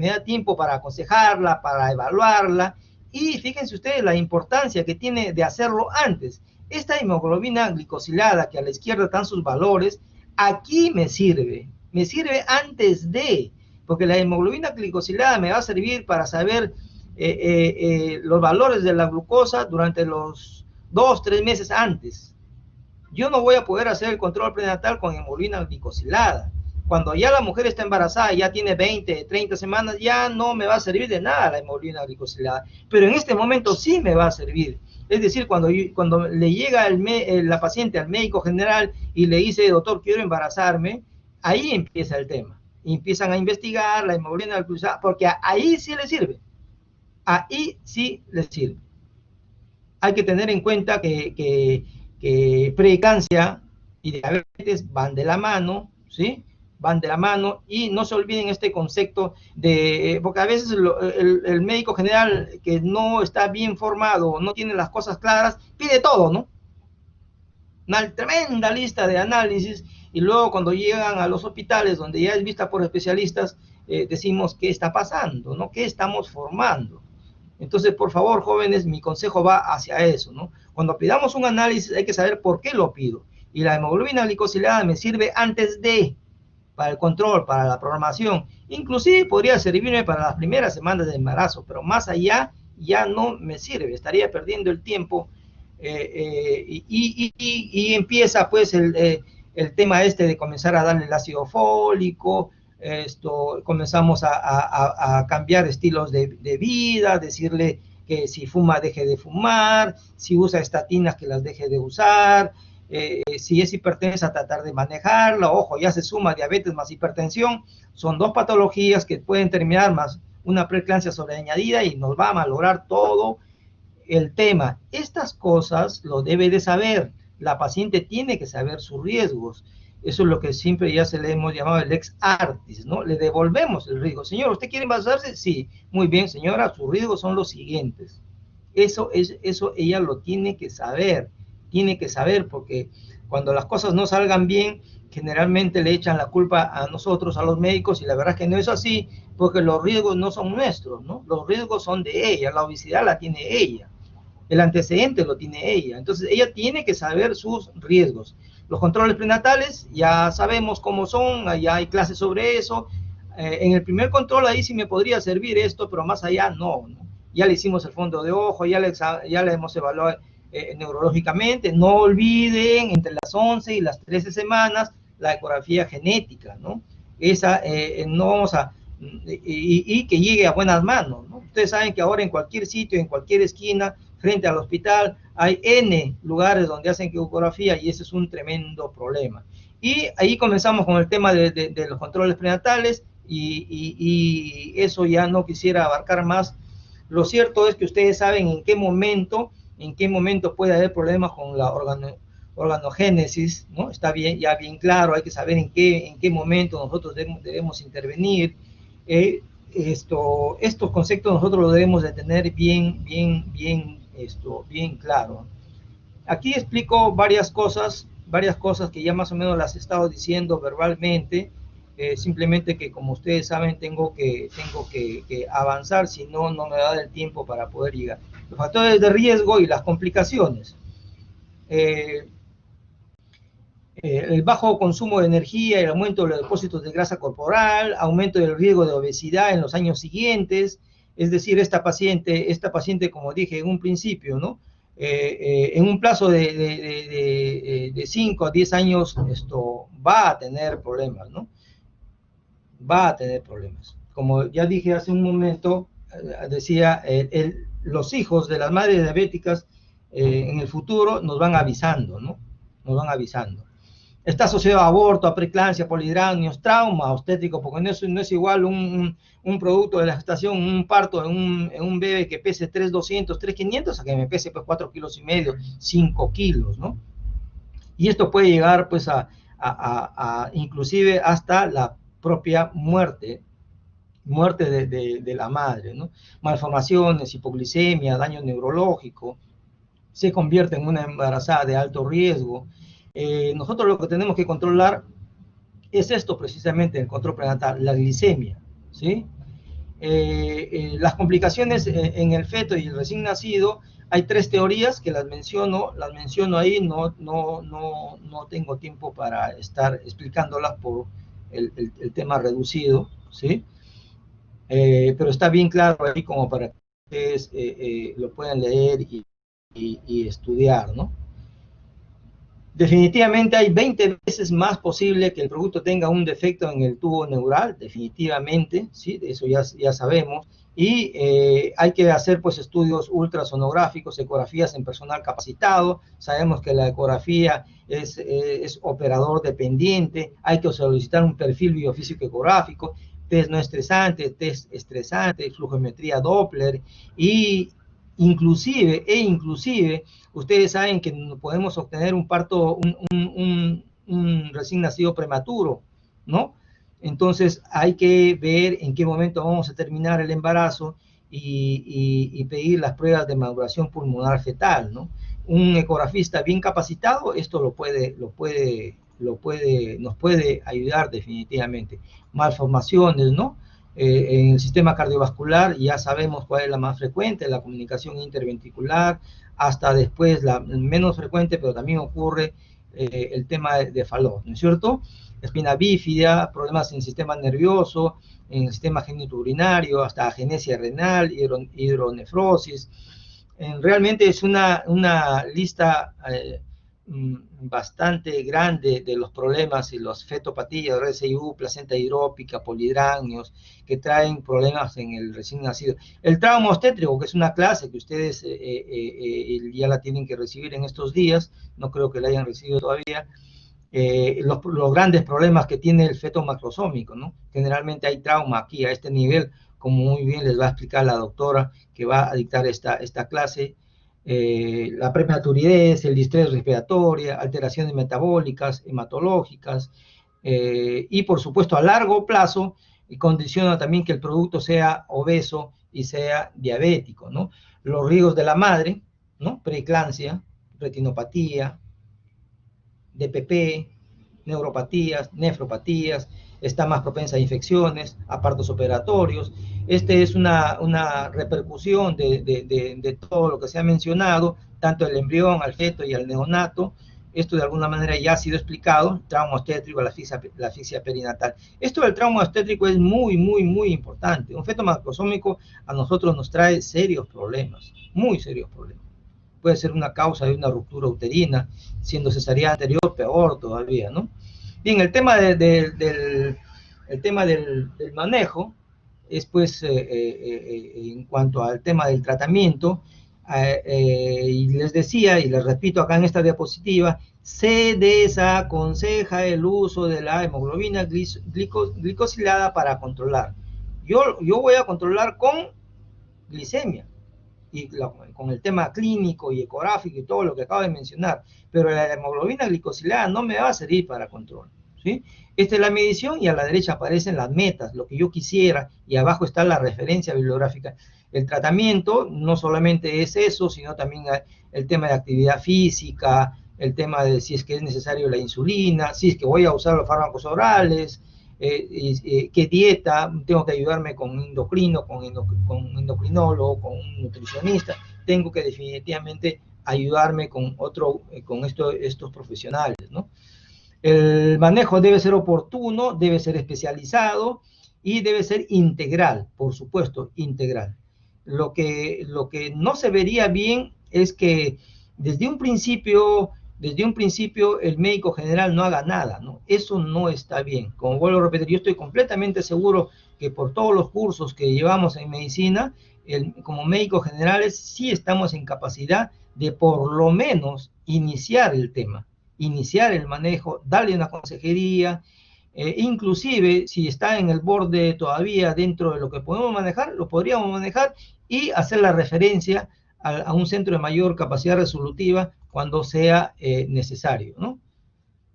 para aconsejarla, para evaluarla, y fíjense ustedes la importancia que tiene de hacerlo antes. Esta hemoglobina glicosilada, que a la izquierda están sus valores, aquí me sirve antes de, porque la hemoglobina glicosilada me va a servir para saber los valores de la glucosa durante los 2-3 meses antes. Yo no voy a poder hacer el control prenatal con hemoglobina glicosilada. Cuando ya la mujer está embarazada, ya tiene 20-30 semanas, ya no me va a servir de nada la hemoglobina glicosilada. Pero en este momento sí me va a servir. Es decir, cuando le llega la paciente al médico general y le dice, doctor, quiero embarazarme, ahí empieza el tema. Empiezan a investigar la hemoglobina glicosilada, porque ahí sí le sirve. Ahí sí le sirve. Hay que tener en cuenta que preeclampsia y diabetes van de la mano, ¿sí? Van de la mano, y no se olviden este concepto de, porque a veces el médico general que no está bien formado, no tiene las cosas claras, pide todo, ¿no? Una tremenda lista de análisis, y luego cuando llegan a los hospitales donde ya es vista por especialistas, decimos qué está pasando, ¿no? ¿Qué estamos formando? Entonces, por favor, jóvenes, mi consejo va hacia eso, ¿no? Cuando pidamos un análisis hay que saber por qué lo pido, y la hemoglobina glicosilada me sirve antes de, para el control, para la programación, inclusive podría servirme para las primeras semanas de embarazo, pero más allá ya no me sirve, estaría perdiendo el tiempo, y empieza pues el tema de comenzar a darle el ácido fólico, comenzamos a cambiar estilos de vida, decirle que si fuma deje de fumar, si usa estatinas que las deje de usar, si es hipertensa tratar de manejarla. Ojo, ya se suma diabetes más hipertensión, son 2 patologías que pueden terminar más una preeclampsia sobreañadida y nos va a malograr todo el tema. Estas cosas lo debe de saber, la paciente tiene que saber sus riesgos. Eso es lo que siempre ya se le hemos llamado el ex artis, ¿no? Le devolvemos el riesgo. Señor, ¿usted quiere embarazarse? Sí. Muy bien, señora, sus riesgos son los siguientes. Eso ella lo tiene que saber, porque cuando las cosas no salgan bien, generalmente le echan la culpa a nosotros, a los médicos, y la verdad es que no es así, porque los riesgos no son nuestros, ¿no? Los riesgos son de ella, la obesidad la tiene ella, el antecedente lo tiene ella, entonces ella tiene que saber sus riesgos. Los controles prenatales ya sabemos cómo son, ya hay clases sobre eso. En el primer control ahí sí me podría servir esto, pero más allá no. Ya le hicimos el fondo de ojo, ya le hemos evaluado neurológicamente. No olviden, entre las 11 y las 13 semanas, la ecografía genética, ¿no? Esa no vamos a... Y que llegue a buenas manos, ¿no? Ustedes saben que ahora en cualquier sitio, en cualquier esquina, frente al hospital, hay N lugares donde hacen ecografía, y ese es un tremendo problema. Y ahí comenzamos con el tema de los controles prenatales, y eso ya no quisiera abarcar más. Lo cierto es que ustedes saben en qué momento en qué momento puede haber problemas con la organogénesis, ¿no? Está bien, ya bien claro, hay que saber en qué momento nosotros debemos intervenir. Estos conceptos nosotros los debemos de tener bien claro. Aquí explico varias cosas que ya más o menos las he estado diciendo verbalmente, simplemente que como ustedes saben tengo que avanzar, si no, no me da el tiempo para poder llegar. Los factores de riesgo y las complicaciones. El bajo consumo de energía, el aumento de los depósitos de grasa corporal, aumento del riesgo de obesidad en los años siguientes, es decir, esta paciente, como dije en un principio, ¿no? En un plazo de 5 a 10 años esto va a tener problemas, ¿no? Va a tener problemas. Como ya dije hace un momento, decía, los hijos de las madres diabéticas en el futuro nos van avisando, ¿no? Nos van avisando. Está asociado a aborto, a preeclampsia, polidranios, trauma obstétrico, porque no es igual un producto de la gestación, un parto en un bebé que pese 3,200, 3,500, a que me pese pues 4,5 kilos, 5 kilos, ¿no? Y esto puede llegar pues inclusive hasta la propia muerte de la madre, ¿no? Malformaciones, hipoglicemia, daño neurológico, se convierte en una embarazada de alto riesgo. Nosotros lo que tenemos que controlar es esto precisamente, el control prenatal, la glicemia, ¿sí? Las complicaciones en el feto y el recién nacido, hay 3 teorías que las menciono ahí, no tengo tiempo para estar explicándolas por el tema reducido, ¿sí? Pero está bien claro ahí como para que ustedes lo puedan leer y estudiar, ¿no? Definitivamente hay 20 veces más posible que el producto tenga un defecto en el tubo neural, definitivamente, ¿sí? Eso ya sabemos. Y hay que hacer pues estudios ultrasonográficos, ecografías en personal capacitado. Sabemos que la ecografía es operador dependiente. Hay que solicitar un perfil biofísico ecográfico, test no estresante, test estresante, flujometría Doppler y inclusive ustedes saben que podemos obtener un parto, un recién nacido prematuro, ¿no? Entonces hay que ver en qué momento vamos a terminar el embarazo y pedir las pruebas de maduración pulmonar fetal, ¿no? Un ecografista bien capacitado esto nos puede ayudar definitivamente. Malformaciones, ¿no? En el sistema cardiovascular ya sabemos cuál es la más frecuente, la comunicación interventricular, hasta después la menos frecuente, pero también ocurre el tema de Fallot, ¿no es cierto? Espina bífida, problemas en el sistema nervioso, en el sistema genitourinario, hasta agenesia renal, hidronefrosis. Realmente es una lista bastante grande de los problemas y las fetopatías, RSIU, placenta hidrópica, polidranios, que traen problemas en el recién nacido. El trauma obstétrico, que es una clase que ustedes ya la tienen que recibir en estos días, no creo que la hayan recibido todavía, los grandes problemas que tiene el feto macrosómico, ¿no? Generalmente hay trauma aquí a este nivel, como muy bien les va a explicar la doctora que va a dictar esta clase. La prematuridad, el distrés respiratorio, alteraciones metabólicas, hematológicas, y por supuesto a largo plazo, y condiciona también que el producto sea obeso y sea diabético, ¿no? Los riesgos de la madre, ¿no? Preeclampsia, retinopatía, DPP, neuropatías, nefropatías, está más propensa a infecciones, a partos operatorios. Es una repercusión de todo lo que se ha mencionado, tanto el embrión, al feto y al neonato. Esto de alguna manera ya ha sido explicado, trauma obstétrico, la asfixia perinatal. Esto del trauma obstétrico es muy importante. Un feto macrosómico a nosotros nos trae serios problemas, muy serios problemas. Puede ser una causa de una ruptura uterina, siendo cesárea anterior, peor todavía, ¿no? Bien, el tema del manejo es pues en cuanto al tema del tratamiento, y les decía y les repito acá en esta diapositiva, se desaconseja el uso de la hemoglobina glicosilada para controlar. Yo voy a controlar con glicemia, y con el tema clínico y ecográfico y todo lo que acabo de mencionar, pero la hemoglobina glicosilada no me va a servir para control, ¿sí? Esta es la medición y a la derecha aparecen las metas, lo que yo quisiera, y abajo está la referencia bibliográfica. El tratamiento no solamente es eso, sino también el tema de actividad física, el tema de si es que es necesario la insulina, si es que voy a usar los fármacos orales, qué dieta, tengo que ayudarme con un endocrino, con un endocrinólogo, con un nutricionista, tengo que definitivamente ayudarme con estos profesionales, ¿no? El manejo debe ser oportuno, debe ser especializado y debe ser integral, por supuesto, integral. Lo que no se vería bien es que desde un principio el médico general no haga nada, ¿no? Eso no está bien. Como vuelvo a repetir, yo estoy completamente seguro que por todos los cursos que llevamos en medicina, como médicos generales sí estamos en capacidad de por lo menos iniciar el tema, iniciar el manejo, darle una consejería, inclusive si está en el borde todavía dentro de lo que podemos manejar, lo podríamos manejar y hacer la referencia a un centro de mayor capacidad resolutiva cuando sea necesario, ¿no?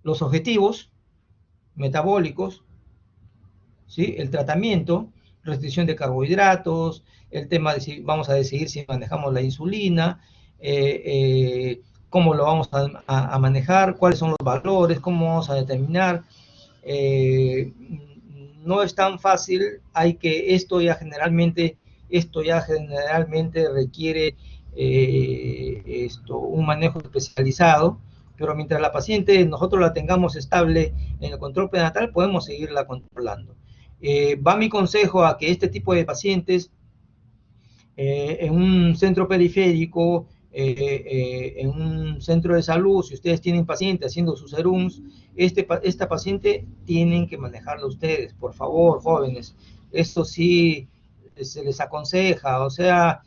Los objetivos metabólicos, ¿sí? El tratamiento, restricción de carbohidratos, el tema de si vamos a decidir si manejamos la insulina, cómo lo vamos a manejar, cuáles son los valores, cómo vamos a determinar. No es tan fácil, hay que esto ya generalmente requiere un manejo especializado, pero mientras la paciente nosotros la tengamos estable en el control prenatal, podemos seguirla controlando. Va mi consejo a que este tipo de pacientes en un centro periférico, en un centro de salud, si ustedes tienen paciente haciendo sus serums, esta paciente tienen que manejarla ustedes, por favor, jóvenes. Esto sí se les aconseja, o sea,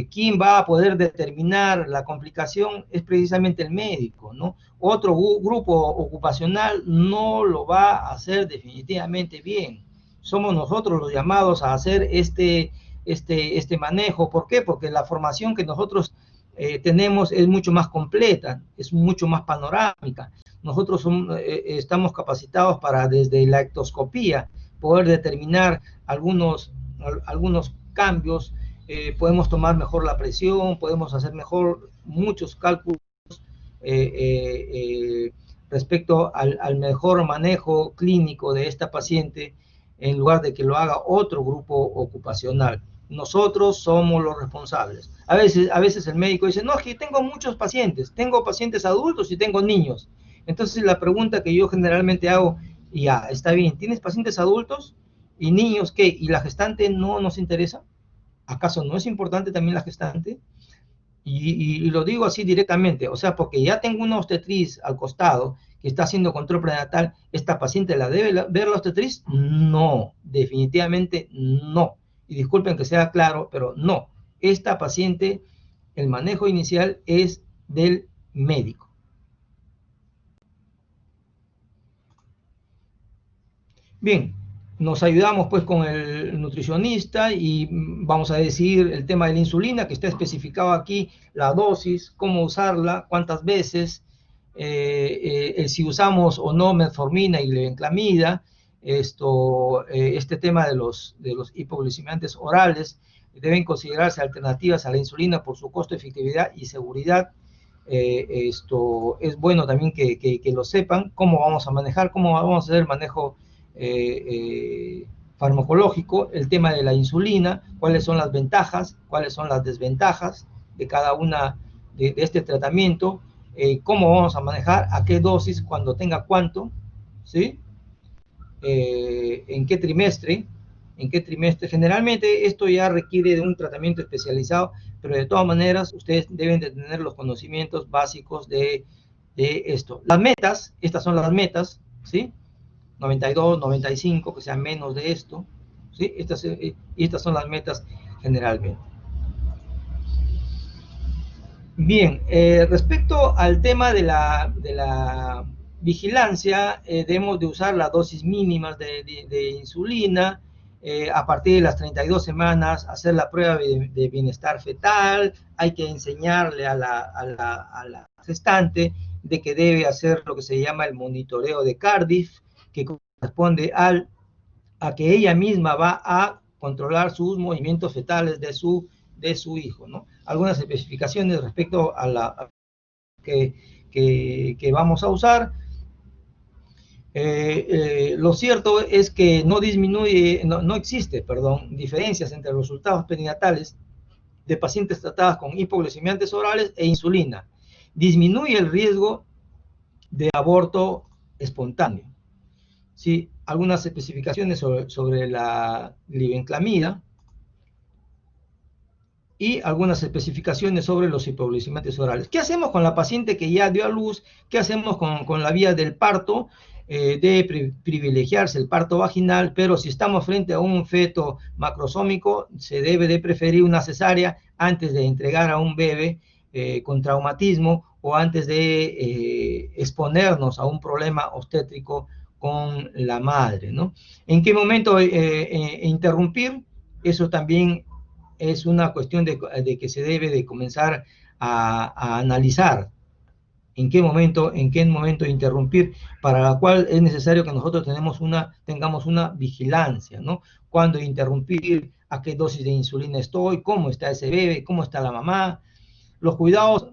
¿quién va a poder determinar la complicación? Es precisamente el médico, ¿no? Otro grupo ocupacional no lo va a hacer definitivamente bien. Somos nosotros los llamados a hacer este manejo. ¿Por qué? Porque la formación que nosotros tenemos es mucho más completa, es mucho más panorámica. Nosotros estamos capacitados para, desde la ectoscopía, poder determinar algunos cambios, podemos tomar mejor la presión, podemos hacer mejor muchos cálculos respecto al mejor manejo clínico de esta paciente, en lugar de que lo haga otro grupo ocupacional. Nosotros somos los responsables. A veces el médico dice, no, es que tengo muchos pacientes, tengo pacientes adultos y tengo niños. Entonces la pregunta que yo generalmente hago, ya, está bien, ¿tienes pacientes adultos y niños qué? ¿Y la gestante no nos interesa? ¿Acaso no es importante también la gestante? Y lo digo así directamente, o sea, porque ya tengo una obstetriz al costado que está haciendo control prenatal, ¿esta paciente la debe ver la obstetriz? No, definitivamente no. Y disculpen que sea claro, pero no. Esta paciente, el manejo inicial es del médico. Bien, nos ayudamos pues con el nutricionista y vamos a decidir el tema de la insulina, que está especificado aquí, la dosis, cómo usarla, cuántas veces, si usamos o no metformina y levenclamida, este tema de los hipoglicemiantes orales, deben considerarse alternativas a la insulina por su costo, efectividad y seguridad. Es bueno también que lo sepan, cómo vamos a manejar, cómo vamos a hacer el manejo farmacológico, el tema de la insulina, cuáles son las ventajas, cuáles son las desventajas de cada una de este tratamiento, cómo vamos a manejar, a qué dosis, cuando tenga cuánto, ¿sí? En qué trimestre. Generalmente esto ya requiere de un tratamiento especializado, pero de todas maneras ustedes deben de tener los conocimientos básicos de esto. Las metas, estas son las metas, ¿sí? 92, 95, que sean menos de esto, ¿sí? Estas son las metas generalmente. Bien, respecto al tema de la vigilancia, debemos de usar las dosis mínimas de insulina, a partir de las 32 semanas hacer la prueba de bienestar fetal, hay que enseñarle a la gestante de que debe hacer lo que se llama el monitoreo de Cardiff, que corresponde a que ella misma va a controlar sus movimientos fetales de su hijo, ¿no? Algunas especificaciones respecto a la que vamos a usar. Lo cierto es que no existe, diferencias entre los resultados perinatales de pacientes tratadas con hipoglucemiantes orales e insulina. Disminuye el riesgo de aborto espontáneo. ¿Sí? Algunas especificaciones sobre la glibenclamida y algunas especificaciones sobre los hipoglucemiantes orales. ¿Qué hacemos con la paciente que ya dio a luz? ¿Qué hacemos con la vía del parto? Debe privilegiarse el parto vaginal, pero si estamos frente a un feto macrosómico, se debe de preferir una cesárea antes de entregar a un bebé con traumatismo o antes de exponernos a un problema obstétrico con la madre, ¿no? ¿En qué momento interrumpir? Eso también es una cuestión de que se debe de comenzar a analizar en qué momento interrumpir, para la cual es necesario que nosotros tengamos una vigilancia, ¿no? Cuándo interrumpir, a qué dosis de insulina estoy, cómo está ese bebé, cómo está la mamá, los cuidados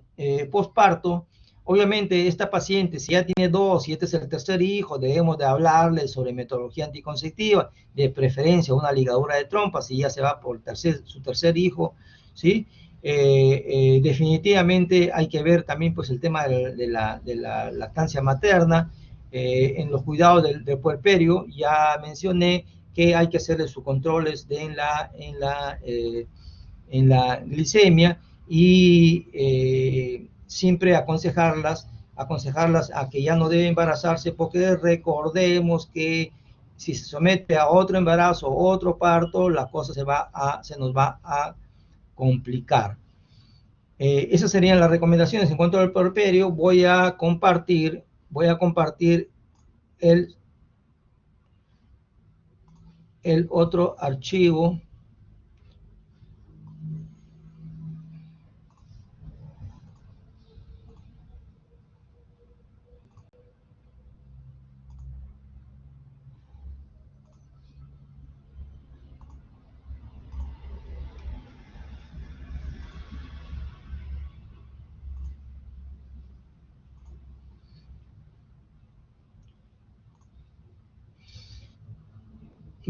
postparto. Obviamente esta paciente, si ya tiene dos, si este es el tercer hijo, debemos de hablarle sobre metodología anticonceptiva, de preferencia una ligadura de trompa, si ya se va por su tercer hijo, ¿sí? Definitivamente hay que ver también pues el tema de la lactancia materna, en los cuidados del puerperio. Ya mencioné que hay que hacerle sus controles en la glicemia y siempre aconsejarlas a que ya no debe embarazarse, porque recordemos que si se somete a otro embarazo o otro parto, la cosa se nos va a complicar. Esas serían las recomendaciones. En cuanto al puerperio, voy a compartir el otro archivo.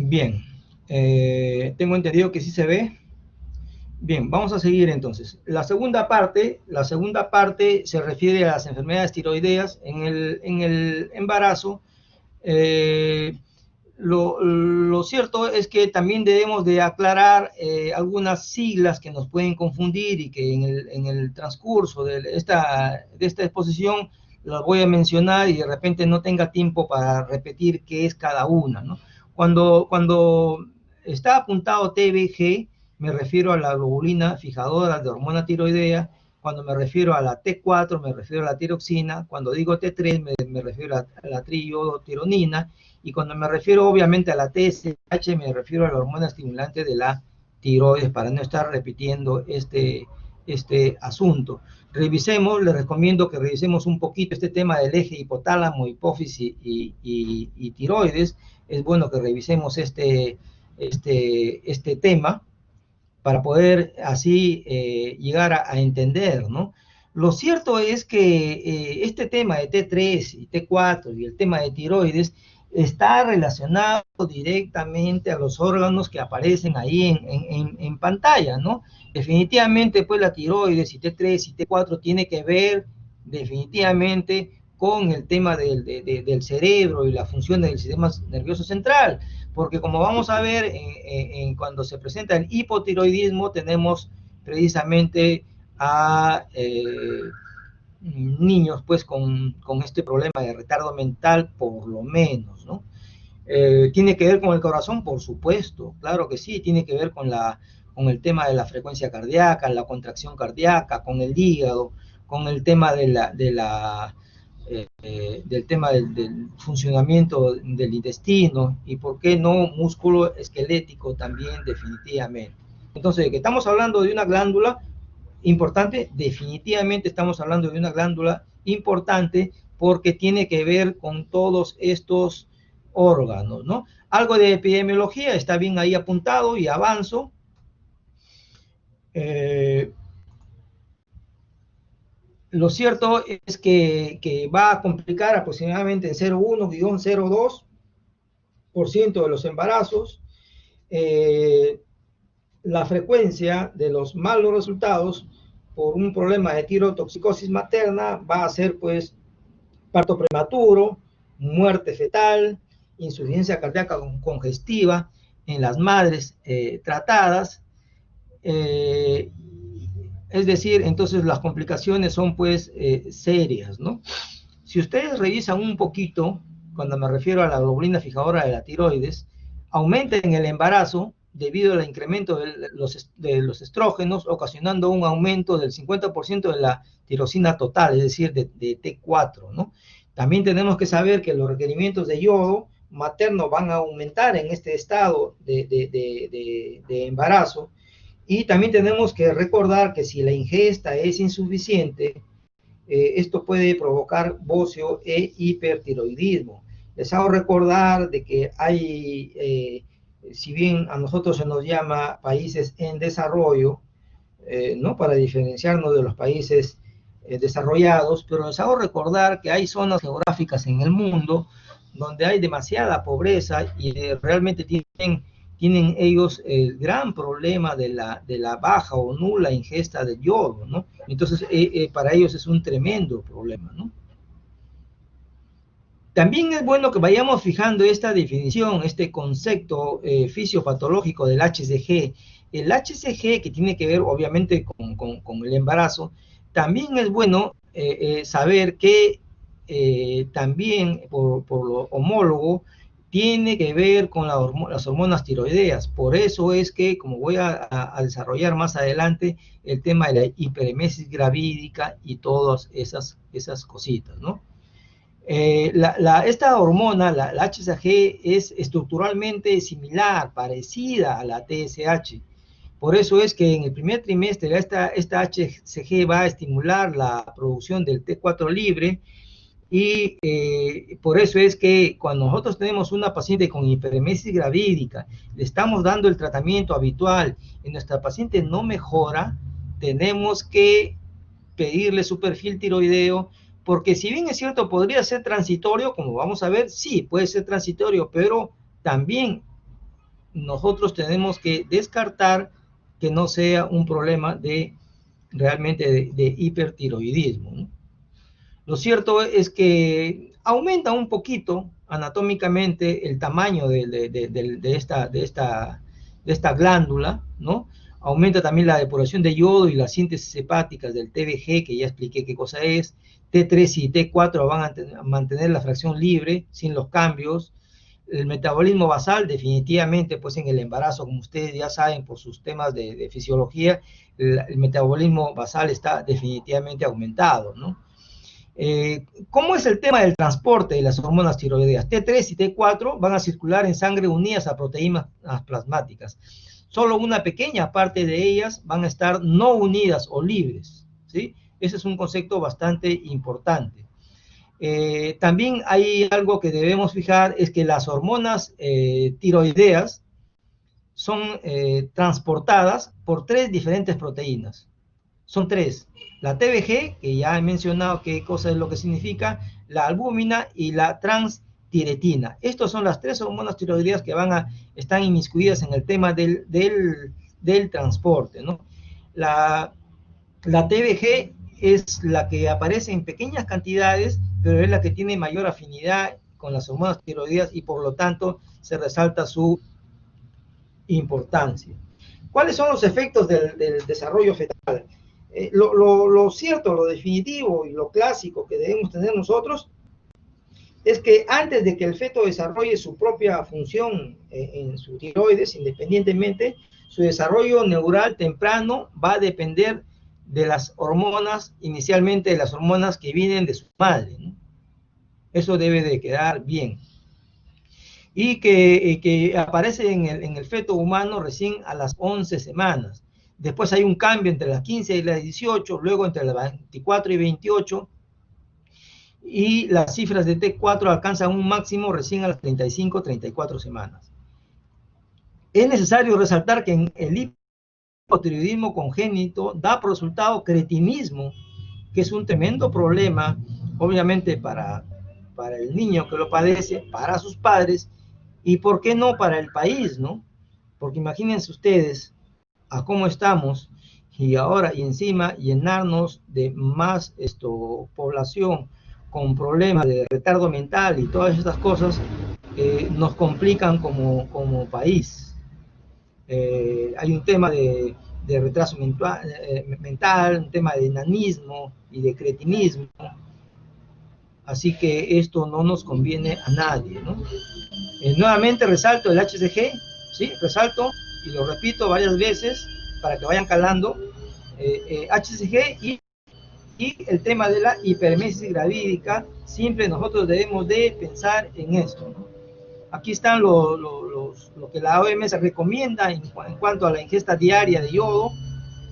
Bien, tengo entendido que sí se ve. Bien, vamos a seguir entonces. La segunda parte se refiere a las enfermedades tiroideas en el embarazo. Lo cierto es que también debemos de aclarar algunas siglas que nos pueden confundir y que en el transcurso de esta exposición las voy a mencionar y de repente no tenga tiempo para repetir qué es cada una, ¿no? Cuando está apuntado TBG, me refiero a la globulina fijadora de hormona tiroidea. Cuando me refiero a la T4, me refiero a la tiroxina. Cuando digo T3, me refiero a la triiodotironina. Y cuando me refiero obviamente a la TSH, me refiero a la hormona estimulante de la tiroides, para no estar repitiendo este asunto. Les recomiendo que revisemos un poquito este tema del eje hipotálamo, hipófisis y tiroides. Es bueno que revisemos este tema para poder así llegar a entender, ¿no? Lo cierto es que este tema de T3 y T4 y el tema de tiroides está relacionado directamente a los órganos que aparecen ahí en pantalla, ¿no? Definitivamente, pues la tiroides y T3 y T4 tiene que ver definitivamente con el tema del cerebro y la función del sistema nervioso central, porque como vamos a ver cuando se presenta el hipotiroidismo, tenemos precisamente a niños pues con este problema de retardo mental, por lo menos, ¿no? ¿Tiene que ver con el corazón? Por supuesto, claro que sí, tiene que ver con el tema de la frecuencia cardíaca, la contracción cardíaca, con el hígado, con el tema de la del tema del funcionamiento del intestino, y por qué no músculo esquelético también, definitivamente. Entonces, que estamos hablando de una glándula importante, definitivamente estamos hablando de una glándula importante, porque tiene que ver con todos estos órganos, ¿no? Algo de epidemiología está bien ahí apuntado, y avanzo. Lo cierto es que va a complicar aproximadamente en 0,1-0,2% de los embarazos. La frecuencia de los malos resultados por un problema de tirotoxicosis materna va a ser, pues, parto prematuro, muerte fetal, insuficiencia cardíaca congestiva en las madres tratadas. Es decir, entonces las complicaciones son, pues, serias, ¿no? Si ustedes revisan un poquito, cuando me refiero a la globulina fijadora de la tiroides, aumenta en el embarazo debido al incremento de los estrógenos, ocasionando un aumento del 50% de la tirosina total, es decir, de T4, ¿no? También tenemos que saber que los requerimientos de yodo materno van a aumentar en este estado de embarazo. Y también tenemos que recordar que si la ingesta es insuficiente, esto puede provocar bocio e hipertiroidismo. Les hago recordar de que hay, si bien a nosotros se nos llama países en desarrollo, ¿no? Para diferenciarnos de los países desarrollados, pero les hago recordar que hay zonas geográficas en el mundo donde hay demasiada pobreza, y realmente tienen ellos el gran problema de la baja o nula ingesta de yodo, ¿no? Entonces, para ellos es un tremendo problema, ¿no? También es bueno que vayamos fijando esta definición, este concepto fisiopatológico del HCG. El HCG, que tiene que ver obviamente con el embarazo, también es bueno saber que también por lo homólogo tiene que ver con las hormonas tiroideas. Por eso es que, como voy a desarrollar más adelante, el tema de la hiperemesis gravídica y todas esas cositas, ¿no? Esta hormona, la HCG, es estructuralmente similar, parecida a la TSH. Por eso es que en el primer trimestre esta HCG va a estimular la producción del T4 libre, y por eso es que cuando nosotros tenemos una paciente con hiperemesis gravídica, le estamos dando el tratamiento habitual y nuestra paciente no mejora, tenemos que pedirle su perfil tiroideo, porque si bien es cierto, podría ser transitorio, como vamos a ver, sí, puede ser transitorio, pero también nosotros tenemos que descartar que no sea un problema realmente de hipertiroidismo, ¿no? Lo cierto es que aumenta un poquito anatómicamente el tamaño de esta glándula, ¿no? Aumenta también la depuración de yodo y las síntesis hepáticas del TBG, que ya expliqué qué cosa es. T3 y T4 van a mantener la fracción libre sin los cambios. El metabolismo basal, definitivamente, pues en el embarazo, como ustedes ya saben por sus temas de fisiología, el metabolismo basal está definitivamente aumentado, ¿no? ¿Cómo es el tema del transporte de las hormonas tiroideas? T3 y T4 van a circular en sangre unidas a proteínas plasmáticas. Solo una pequeña parte de ellas van a estar no unidas o libres, ¿sí? Ese es un concepto bastante importante. También hay algo que debemos fijar, es que las hormonas tiroideas son transportadas por 3 diferentes proteínas. Son 3. La TBG, que ya he mencionado qué cosa es lo que significa, la albúmina y la transtiretina. Estas son las 3 hormonas tiroideas que están inmiscuidas en el tema del transporte, ¿no? La TBG es la que aparece en pequeñas cantidades, pero es la que tiene mayor afinidad con las hormonas tiroideas, y por lo tanto se resalta su importancia. ¿Cuáles son los efectos del desarrollo fetal? Lo cierto, lo definitivo y lo clásico que debemos tener nosotros es que antes de que el feto desarrolle su propia función en su tiroides, independientemente, su desarrollo neural temprano va a depender de las hormonas, inicialmente de las hormonas que vienen de su madre, ¿no? Eso debe de quedar bien. Y que aparece en el feto humano recién a las 11 semanas. Después hay un cambio entre las 15 y las 18, luego entre las 24 y 28, y las cifras de T4 alcanzan un máximo recién a las 35, 34 semanas. Es necesario resaltar que en el hipotiroidismo congénito da por resultado cretinismo, que es un tremendo problema, obviamente para el niño que lo padece, para sus padres, y por qué no para el país, ¿no? Porque imagínense ustedes a cómo estamos y ahora y encima llenarnos de más población con problemas de retardo mental y todas estas cosas nos complican como país. Hay un tema de retraso mental, un tema de enanismo y de cretinismo, así que esto no nos conviene a nadie, ¿no? Nuevamente resalto el HCG, ¿sí? Resalto y lo repito varias veces para que vayan calando, HCG y el tema de la hiperemesis gravídica, siempre nosotros debemos de pensar en esto, ¿no? Aquí están lo que la OMS recomienda en cuanto a la ingesta diaria de yodo.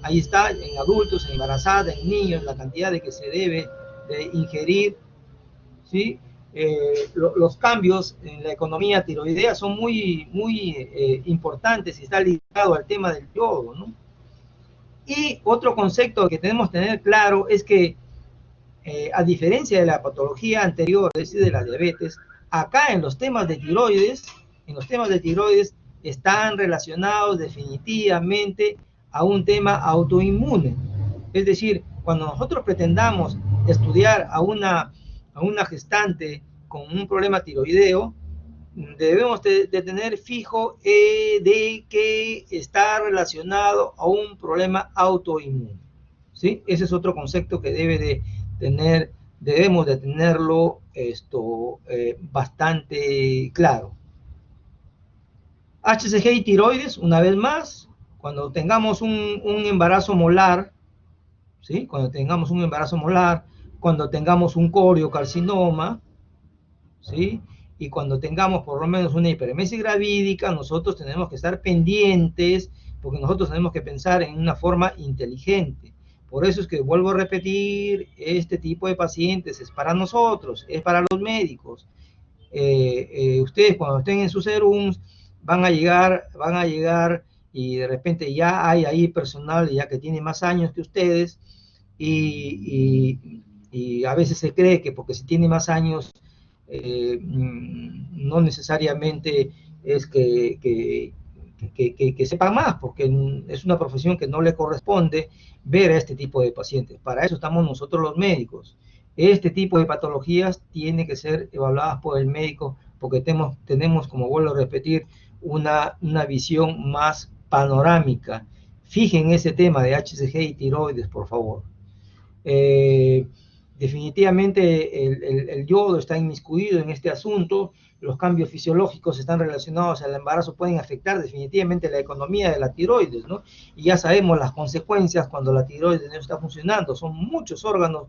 Ahí está, en adultos, en embarazadas, en niños, la cantidad de que se debe de ingerir, ¿sí? Los cambios en la economía tiroidea son muy importantes y está ligado al tema del yodo, ¿no? Y otro concepto que tenemos que tener claro es que, a diferencia de la patología anterior, es decir, de la diabetes, acá en los temas de tiroides, están relacionados definitivamente a un tema autoinmune. Es decir, cuando nosotros pretendamos estudiar a una gestante con un problema tiroideo, debemos de tener fijo de que está relacionado a un problema autoinmune, ¿sí? Ese es otro concepto que debemos de tenerlo bastante claro. HCG y tiroides, una vez más, cuando tengamos un embarazo molar, ¿sí? Cuando tengamos un embarazo molar, cuando tengamos un coriocarcinoma, ¿sí? Y cuando tengamos por lo menos una hiperemesis gravídica, nosotros tenemos que estar pendientes, porque nosotros tenemos que pensar en una forma inteligente. Por eso es que vuelvo a repetir, este tipo de pacientes es para nosotros, es para los médicos. Ustedes cuando estén en sus serums van a llegar y de repente ya hay ahí personal ya que tiene más años que ustedes y a veces se cree que porque si tiene más años no necesariamente es que sepa más, porque es una profesión que no le corresponde ver a este tipo de pacientes. Para eso estamos nosotros los médicos. Este tipo de patologías tiene que ser evaluadas por el médico porque tenemos, como vuelvo a repetir, una visión más panorámica. Fijen ese tema de HCG y tiroides, por favor. Definitivamente el yodo está inmiscuido en este asunto. Los cambios fisiológicos están relacionados al embarazo, pueden afectar definitivamente la economía de la tiroides, ¿no? Y ya sabemos las consecuencias cuando la tiroides no está funcionando. Son muchos órganos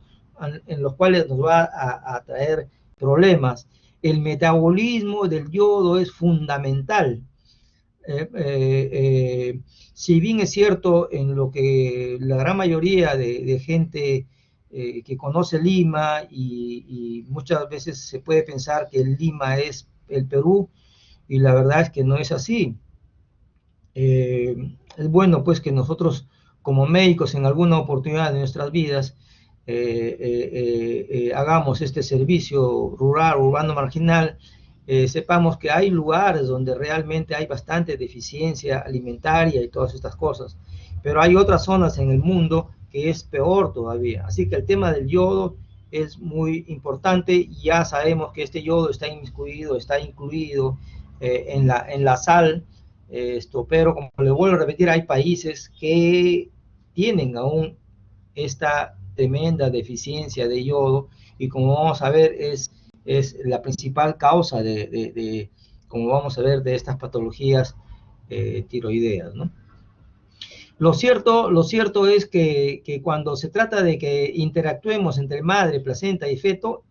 en los cuales nos va a traer problemas. El metabolismo del yodo es fundamental. Si bien es cierto en lo que la gran mayoría de gente que conoce Lima y muchas veces se puede pensar que Lima es el Perú y la verdad es que no es así. Es bueno pues que nosotros como médicos en alguna oportunidad de nuestras vidas hagamos este servicio rural, urbano marginal, sepamos que hay lugares donde realmente hay bastante deficiencia alimentaria y todas estas cosas, pero hay otras zonas en el mundo que es peor todavía. Así que el tema del yodo es muy importante. Ya sabemos que este yodo está inmiscuido, está incluido en la sal, pero como le vuelvo a repetir, hay países que tienen aún esta tremenda deficiencia de yodo y como vamos a ver es la principal causa como vamos a ver, de estas patologías tiroideas, ¿no? Lo cierto es que cuando se trata de que interactuemos entre madre, placenta y feto,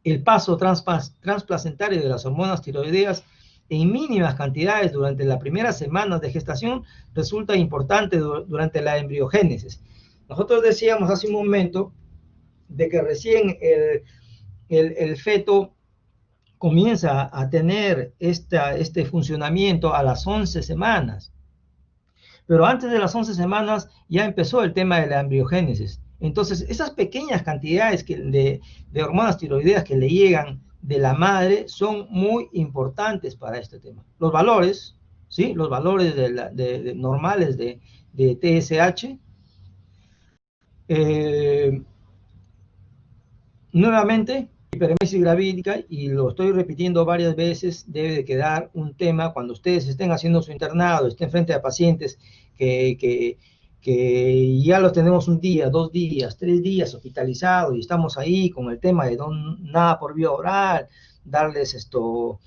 el paso transplacentario de las hormonas tiroideas en mínimas cantidades durante las primeras semanas de gestación resulta importante durante la embriogénesis. Nosotros decíamos hace un momento de que recién el feto comienza a tener este funcionamiento a las 11 semanas. Pero antes de las 11 semanas ya empezó el tema de la embriogénesis. Entonces, esas pequeñas cantidades de hormonas tiroideas que le llegan de la madre son muy importantes para este tema. Los valores, ¿sí? Los valores normales de TSH, nuevamente, hiperemesis gravídica, y lo estoy repitiendo varias veces, debe de quedar un tema cuando ustedes estén haciendo su internado, estén frente a pacientes que ya los tenemos un día, 2 días, 3 días hospitalizados y estamos ahí con el tema de nada por vía oral, darles lo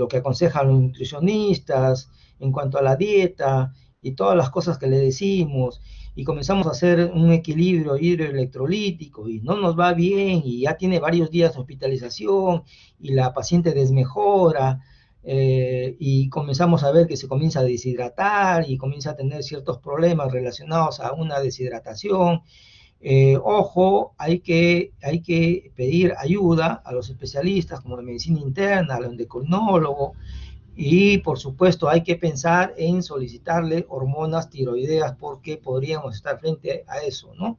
que aconsejan los nutricionistas en cuanto a la dieta y todas las cosas que le decimos, y comenzamos a hacer un equilibrio hidroelectrolítico y no nos va bien y ya tiene varios días de hospitalización y la paciente desmejora, y comenzamos a ver que se comienza a deshidratar y comienza a tener ciertos problemas relacionados a una deshidratación. Ojo, hay que pedir ayuda a los especialistas como de medicina interna, al endocrinólogo, y por supuesto hay que pensar en solicitarle hormonas tiroideas porque podríamos estar frente a eso, ¿no?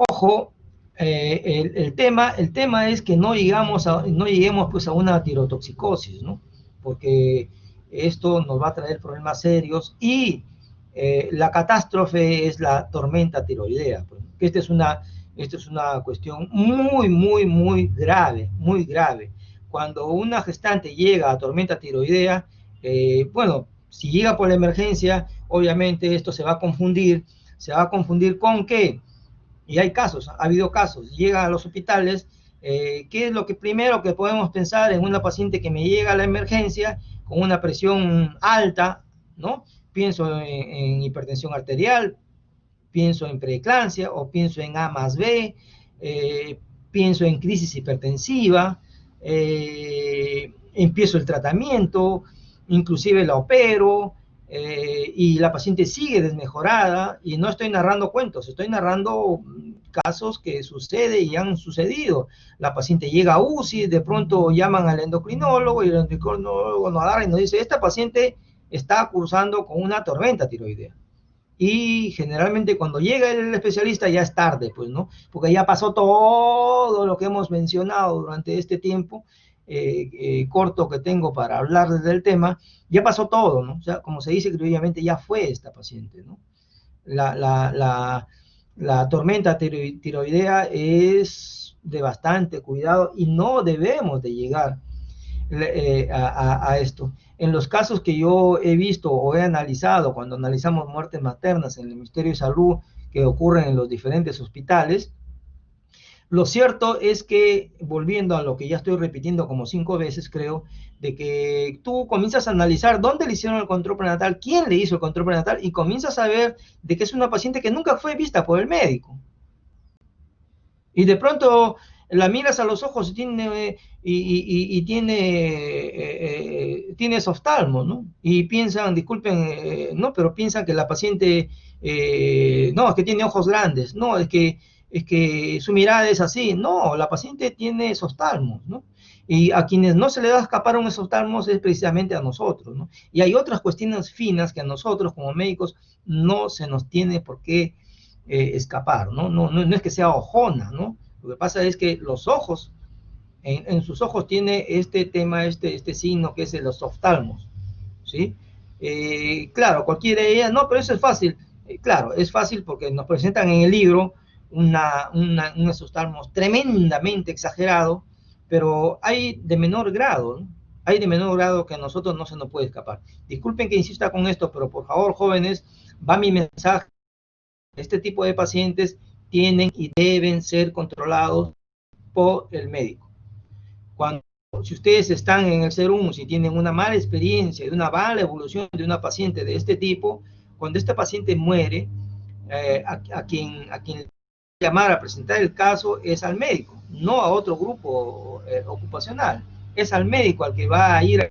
Ojo, el tema es que no lleguemos pues a una tirotoxicosis, ¿no? Porque esto nos va a traer problemas serios y la catástrofe es la tormenta tiroidea. Pues. Esta es una cuestión muy, muy, muy grave, muy grave. Cuando una gestante llega a tormenta tiroidea, bueno, si llega por la emergencia, obviamente esto se va a confundir con ¿qué? Y hay casos, ha habido casos, llega a los hospitales, ¿qué es lo que primero que podemos pensar en una paciente que me llega a la emergencia con una presión alta, ¿no? Pienso en hipertensión arterial, pienso en preeclampsia o pienso en A más B, pienso en crisis hipertensiva, empiezo el tratamiento, inclusive la opero, y la paciente sigue desmejorada, y no estoy narrando cuentos, estoy narrando casos que suceden y han sucedido. La paciente llega a UCI, de pronto llaman al endocrinólogo y el endocrinólogo nos agarra y nos dice, esta paciente está cursando con una tormenta tiroidea. Y generalmente cuando llega el especialista ya es tarde, pues, ¿no? Porque ya pasó todo lo que hemos mencionado durante este tiempo corto que tengo para hablarles del tema, ya pasó todo, ¿no? O sea, como se dice criolladamente, ya fue esta paciente, ¿no? La tormenta tiroidea es de bastante cuidado y no debemos de llegar a esto. En los casos que yo he visto o he analizado, cuando analizamos muertes maternas en el Ministerio de Salud que ocurren en los diferentes hospitales, lo cierto es que, volviendo a lo que ya estoy repitiendo como 5 veces, creo, de que tú comienzas a analizar dónde le hicieron el control prenatal, quién le hizo el control prenatal, y comienzas a ver de que es una paciente que nunca fue vista por el médico. Y de pronto la miras a los ojos y tiene oftalmo, ¿no? Y piensan, disculpen, no, pero piensan que la paciente, no, es que tiene ojos grandes, no, es que su mirada es así, no, la paciente tiene oftalmos, ¿no? Y a quienes no se le va a escapar un oftalmos es precisamente a nosotros, ¿no? Y hay otras cuestiones finas que a nosotros como médicos no se nos tiene por qué escapar, ¿no? No es que sea ojona, ¿no? Lo que pasa es que los ojos, en sus ojos tiene este tema, este signo que es el oftalmos, ¿sí? Claro, cualquiera de ellas, no, pero eso es fácil. Claro, es fácil porque nos presentan en el libro un oftalmos tremendamente exagerado, pero hay de menor grado, ¿no? Hay de menor grado que a nosotros no se nos puede escapar. Disculpen que insista con esto, pero por favor, jóvenes, va mi mensaje. Este tipo de pacientes tienen y deben ser controlados por el médico. Si ustedes están en el serum, si tienen una mala experiencia, de una mala evolución de una paciente de este tipo, cuando esta paciente muere, a quien llamar a presentar el caso es al médico, no a otro grupo ocupacional. Es al médico al que va a ir.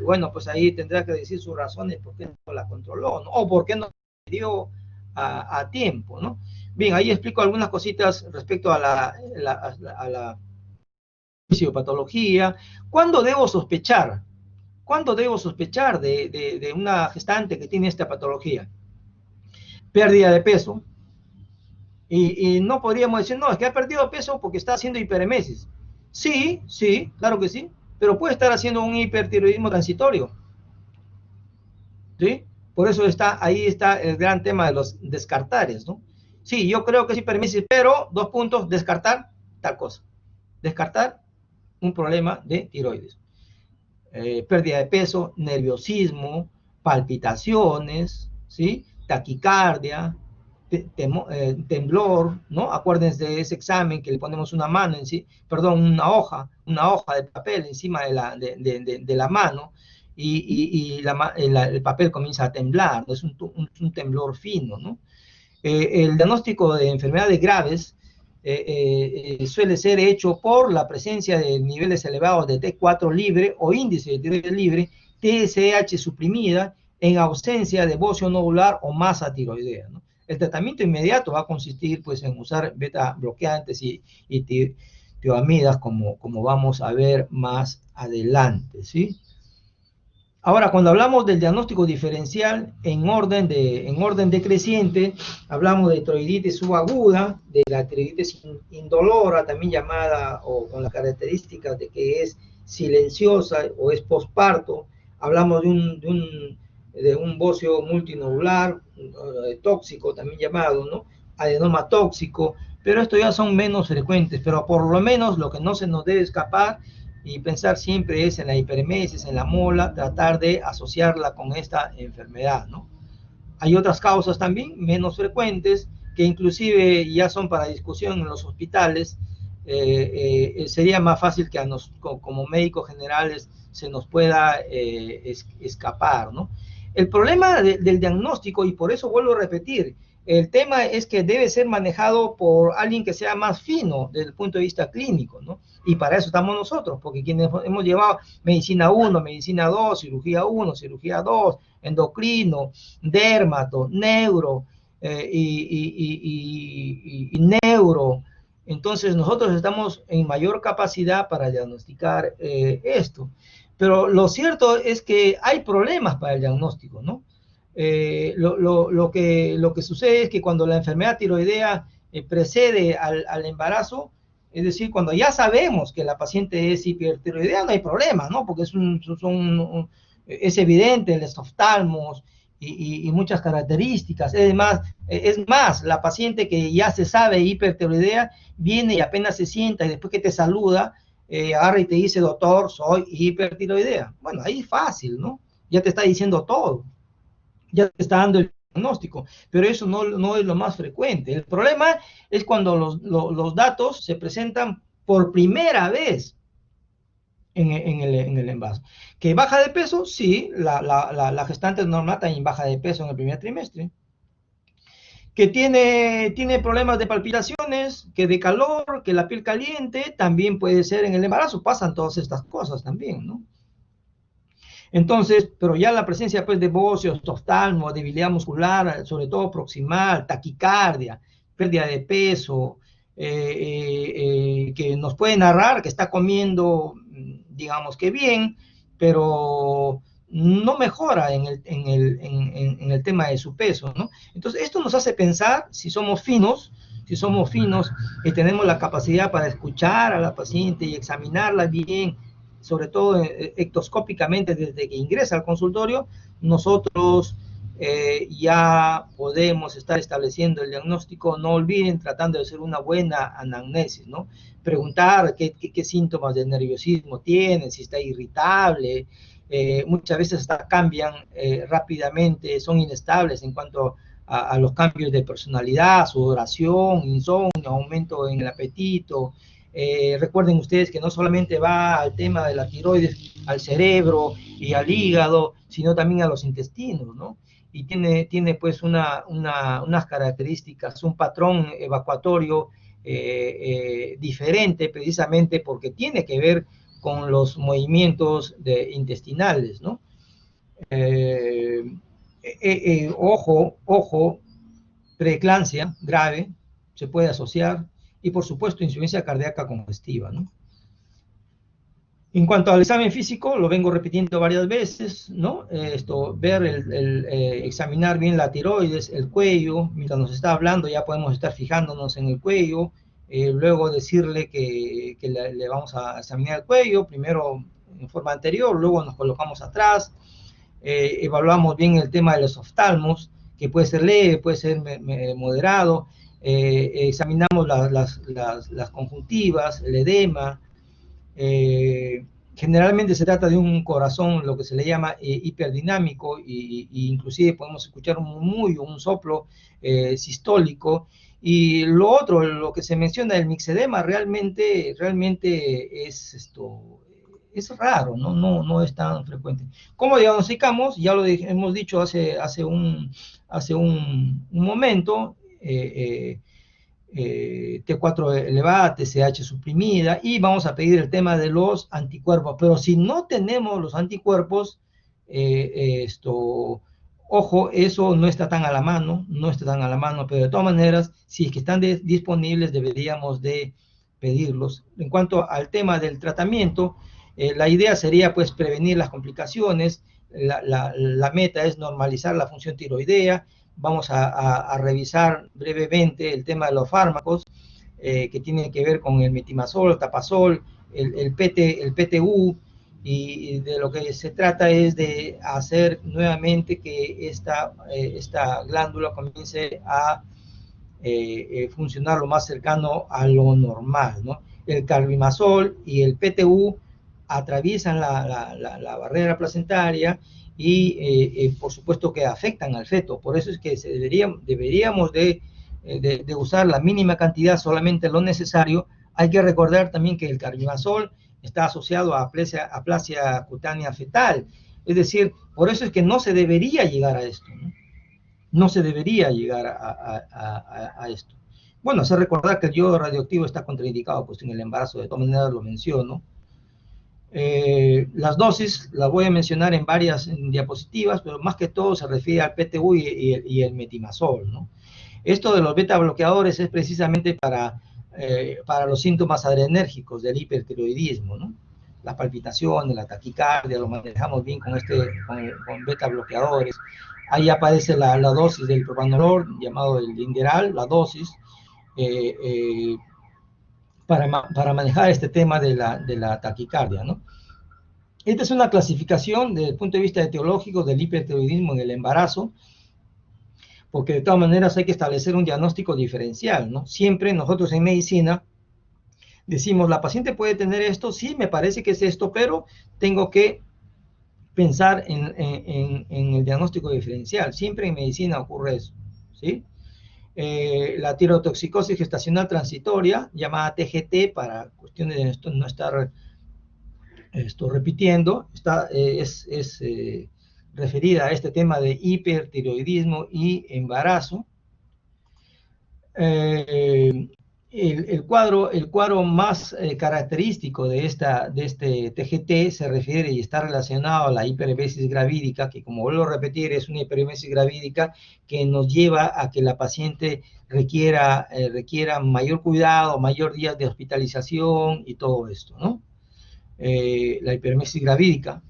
Bueno, pues ahí tendrá que decir sus razones por qué no la controló, ¿no? O por qué no dio a tiempo, ¿no? Bien, ahí explico algunas cositas respecto a la fisiopatología. ¿Cuándo debo sospechar? ¿Cuándo debo sospechar de una gestante que tiene esta patología? Pérdida de peso. Y no podríamos decir, no, es que ha perdido peso porque está haciendo hiperemesis. Sí, sí, claro que sí, pero puede estar haciendo un hipertiroidismo transitorio. ¿Sí? Por eso ahí está el gran tema de los descartares, ¿no? Sí, yo creo que es hiperemesis, pero, dos puntos, descartar tal cosa. Descartar un problema de tiroides. Pérdida de peso, nerviosismo, palpitaciones, ¿sí? Taquicardia, temblor, ¿no? Acuérdense de ese examen que le ponemos una mano, una hoja de papel encima de la mano y el papel comienza a temblar, ¿no? Es un temblor fino, ¿no? El diagnóstico de enfermedades graves suele ser hecho por la presencia de niveles elevados de T4 libre o índice de tiroides libre, TSH suprimida, en ausencia de bocio nodular o masa tiroidea, ¿no? El tratamiento inmediato va a consistir pues, en usar beta bloqueantes y tioamidas, como vamos a ver más adelante, ¿sí? Ahora, cuando hablamos del diagnóstico diferencial en orden decreciente, hablamos de tiroiditis subaguda, de la tiroiditis indolora, también llamada o con la característica de que es silenciosa o es posparto. Hablamos de un bocio multinodular tóxico, también llamado, ¿no? Adenoma tóxico, pero estos ya son menos frecuentes, pero por lo menos lo que no se nos debe escapar y pensar siempre es en la hiperemesis, en la mola, tratar de asociarla con esta enfermedad, ¿no? Hay otras causas también menos frecuentes que inclusive ya son para discusión en los hospitales. Sería más fácil que como médicos generales se nos pueda escapar, ¿no? El problema del diagnóstico, y por eso vuelvo a repetir, el tema es que debe ser manejado por alguien que sea más fino desde el punto de vista clínico, ¿no? Y para eso estamos nosotros, porque quienes hemos llevado medicina 1, medicina 2, cirugía 1, cirugía 2, endocrino, dermato, neuro y neuro. Entonces nosotros estamos en mayor capacidad para diagnosticar esto. Pero lo cierto es que hay problemas para el diagnóstico, ¿no? Lo que sucede es que cuando la enfermedad tiroidea precede al embarazo, es decir, cuando ya sabemos que la paciente es hipertiroidea, no hay problema, ¿no? Porque es evidente el estoftalmos y muchas características. Es más, la paciente que ya se sabe hipertiroidea viene y apenas se sienta y después que te saluda, agarra y te dice, doctor, soy hipertiroidea. Bueno, ahí es fácil, ¿no? Ya te está diciendo todo. Ya te está dando el diagnóstico, pero eso no es lo más frecuente. El problema es cuando los datos se presentan por primera vez en el embarazo. ¿Que baja de peso? Sí, la gestante normal también baja de peso en el primer trimestre. Que tiene problemas de palpitaciones, que de calor, que la piel caliente, también puede ser en el embarazo. Pasan todas estas cosas también, ¿no? Entonces, pero ya la presencia pues, de bocio, oftalmo, debilidad muscular, sobre todo proximal, taquicardia, pérdida de peso, que nos puede narrar que está comiendo, digamos que bien, pero no mejora en el tema de su peso, ¿no? Entonces, esto nos hace pensar si somos finos y tenemos la capacidad para escuchar a la paciente y examinarla bien, sobre todo ectoscópicamente desde que ingresa al consultorio, nosotros ya podemos estar estableciendo el diagnóstico. No olviden, tratando de hacer una buena anamnesis, ¿no? Preguntar qué síntomas de nerviosismo tiene, si está irritable. Muchas veces hasta cambian rápidamente, son inestables en cuanto a los cambios de personalidad, sudoración, insomnio, aumento en el apetito. Recuerden ustedes que no solamente va al tema de la tiroides, al cerebro y al hígado, sino también a los intestinos, ¿no? y tiene pues unas características, un patrón evacuatorio diferente, precisamente porque tiene que ver con los movimientos intestinales, ¿no? Ojo, preeclampsia grave se puede asociar, y por supuesto insuficiencia cardíaca congestiva, ¿no? En cuanto al examen físico, lo vengo repitiendo varias veces, ¿no? Ver, examinar bien la tiroides, el cuello, mientras nos está hablando ya podemos estar fijándonos en el cuello, luego decirle que le vamos a examinar el cuello, primero en forma anterior, luego nos colocamos atrás, evaluamos bien el tema de los oftalmos, que puede ser leve, puede ser moderado, examinamos las conjuntivas, el edema. Generalmente se trata de un corazón, lo que se le llama hiperdinámico, y inclusive podemos escuchar un murmullo, un soplo sistólico. Y lo otro, lo que se menciona, el mixedema, realmente es raro, no es tan frecuente. ¿Cómo diagnosticamos? Ya lo hemos dicho hace un momento. T4 elevada, TSH suprimida, y vamos a pedir el tema de los anticuerpos. Pero si no tenemos los anticuerpos, ojo, eso no está tan a la mano, pero de todas maneras, si es que están disponibles, deberíamos de pedirlos. En cuanto al tema del tratamiento, la idea sería pues prevenir las complicaciones. La meta es normalizar la función tiroidea. Vamos a revisar brevemente el tema de los fármacos que tienen que ver con el metimazol, el tapazol, el PTU, y de lo que se trata es de hacer nuevamente que esta glándula comience a funcionar lo más cercano a lo normal, ¿no? El carbimazol y el PTU atraviesan la barrera placentaria y por supuesto que afectan al feto. Por eso es que deberíamos de usar la mínima cantidad, solamente lo necesario. Hay que recordar también que el carbimazol está asociado a aplasia cutánea fetal. Es decir, por eso es que no se debería llegar a esto, ¿no? No se debería llegar a esto. Bueno, hacer recordar que el yodo radioactivo está contraindicado pues, en el embarazo, de todas maneras lo menciono. Las dosis las voy a mencionar en varias diapositivas, pero más que todo se refiere al PTU y el metimazol, ¿no? Esto de los beta bloqueadores es precisamente para los síntomas adrenérgicos del hipertiroidismo, ¿no? Las palpitaciones, la taquicardia, lo manejamos bien con beta bloqueadores. Ahí aparece la dosis del propanolol, llamado el Inderal, la dosis, para manejar este tema de la taquicardia, ¿no? Esta es una clasificación desde el punto de vista etiológico del hipertiroidismo en el embarazo, porque de todas maneras hay que establecer un diagnóstico diferencial, ¿no? Siempre nosotros en medicina decimos, la paciente puede tener esto, sí, me parece que es esto, pero tengo que pensar en el diagnóstico diferencial. Siempre en medicina ocurre eso, ¿sí? La tirotoxicosis gestacional transitoria, llamada TGT, para cuestiones de no estar repitiendo, es referida a este tema de hipertiroidismo y embarazo. El cuadro más característico de este TGT se refiere y está relacionado a la hiperemesis gravídica, que, como vuelvo a repetir, es una hiperemesis gravídica que nos lleva a que la paciente requiera mayor cuidado, mayor días de hospitalización y todo esto, ¿no? La hiperemesis gravídica.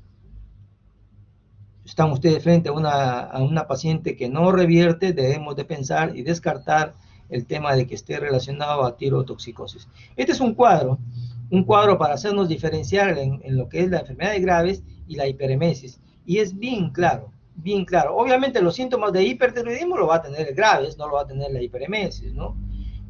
Están ustedes frente a una paciente que no revierte, debemos de pensar y descartar el tema de que esté relacionado a tirotoxicosis. Este es un cuadro para hacernos diferenciar en lo que es la enfermedad de Graves y la hiperemesis, y es bien claro, bien claro. Obviamente los síntomas de hipertiroidismo lo va a tener el Graves, no lo va a tener la hiperemesis, ¿no?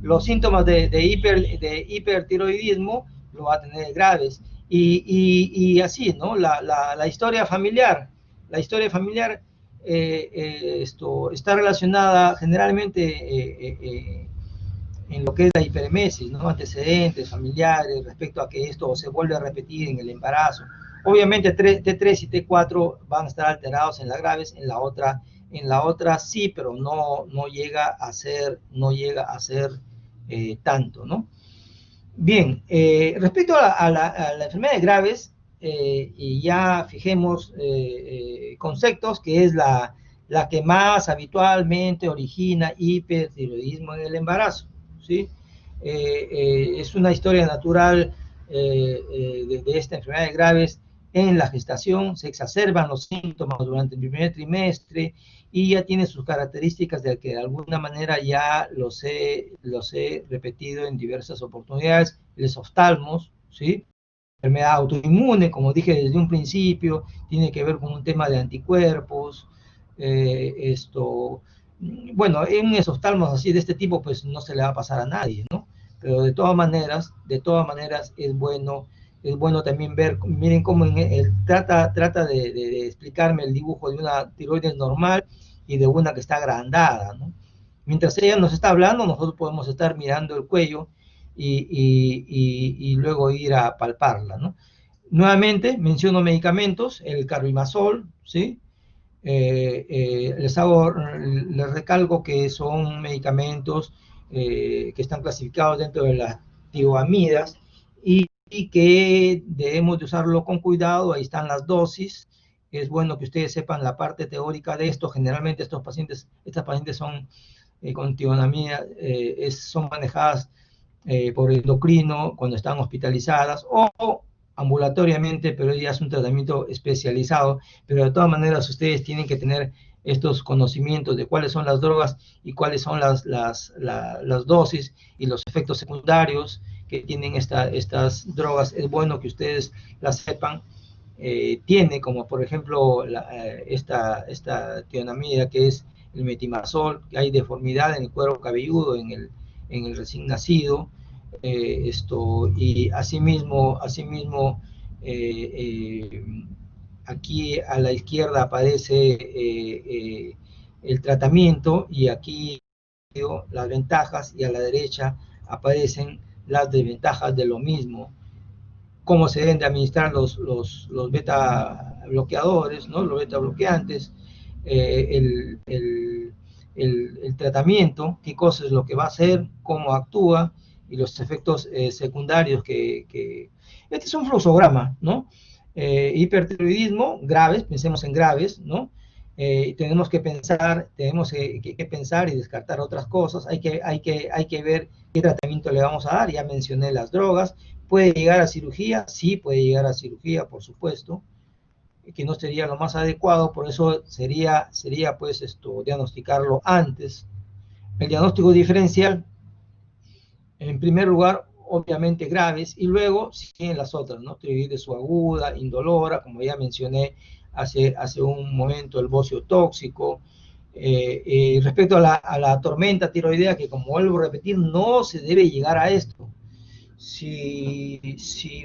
Los síntomas de hipertiroidismo lo va a tener el Graves, y así, ¿no? La historia familiar está relacionada generalmente en lo que es la hiperemesis, ¿no? Antecedentes familiares respecto a que esto se vuelve a repetir en el embarazo. Obviamente T3 y T4 van a estar alterados en la Graves, en la otra en la otra sí, pero no llega a ser, tanto, ¿no? Bien, respecto a las enfermedades graves, y ya fijemos conceptos, que es la que más habitualmente origina hipertiroidismo en el embarazo, ¿sí? Es una historia natural de esta enfermedad graves. En la gestación se exacerban los síntomas durante el primer trimestre y ya tiene sus características de que de alguna manera ya los he repetido en diversas oportunidades, los oftalmos, ¿sí? Enfermedad autoinmune, como dije desde un principio, tiene que ver con un tema de anticuerpos, bueno, en esos oftalmos así de este tipo, pues no se le va a pasar a nadie, ¿no? Pero de todas maneras es bueno también ver, miren cómo trata de explicarme el dibujo de una tiroides normal y de una que está agrandada, ¿no? Mientras ella nos está hablando, nosotros podemos estar mirando el cuello y luego ir a palparla, ¿no? Nuevamente menciono medicamentos, el carbimazol, ¿sí? Les recalco que son medicamentos que están clasificados dentro de las tioamidas y que debemos de usarlo con cuidado. Ahí están las dosis. Es bueno que ustedes sepan la parte teórica de esto. Generalmente estas pacientes son con tioamida, son manejadas por endocrino cuando están hospitalizadas o ambulatoriamente, pero ya es un tratamiento especializado. Pero de todas maneras ustedes tienen que tener estos conocimientos de cuáles son las drogas y cuáles son las dosis y los efectos secundarios que tienen estas drogas. Es bueno que ustedes las sepan. Tiene como por ejemplo esta tionamida, que es el metimazol, que hay deformidad en el cuero cabelludo en el recién nacido, y asimismo aquí a la izquierda aparece el tratamiento, y aquí las ventajas, y a la derecha aparecen las desventajas de lo mismo, cómo se deben de administrar los beta bloqueadores, ¿no? Los beta bloqueantes, el tratamiento, qué cosa es lo que va a hacer, cómo actúa y los efectos secundarios que... Este es un fluxograma, ¿no? Hipertiroidismo, graves, pensemos en graves, ¿no? Tenemos que pensar y descartar otras cosas. Hay que ver qué tratamiento le vamos a dar. Ya mencioné las drogas. ¿Puede llegar a cirugía? Sí, puede llegar a cirugía, por supuesto, que no sería lo más adecuado. Por eso sería pues diagnosticarlo antes. El diagnóstico diferencial, en primer lugar, obviamente graves, y luego siguen las otras, ¿no? Tiroiditis subaguda, indolora, como ya mencioné hace un momento, el bocio tóxico. Respecto a la tormenta tiroidea, que como vuelvo a repetir, no se debe llegar a esto. Si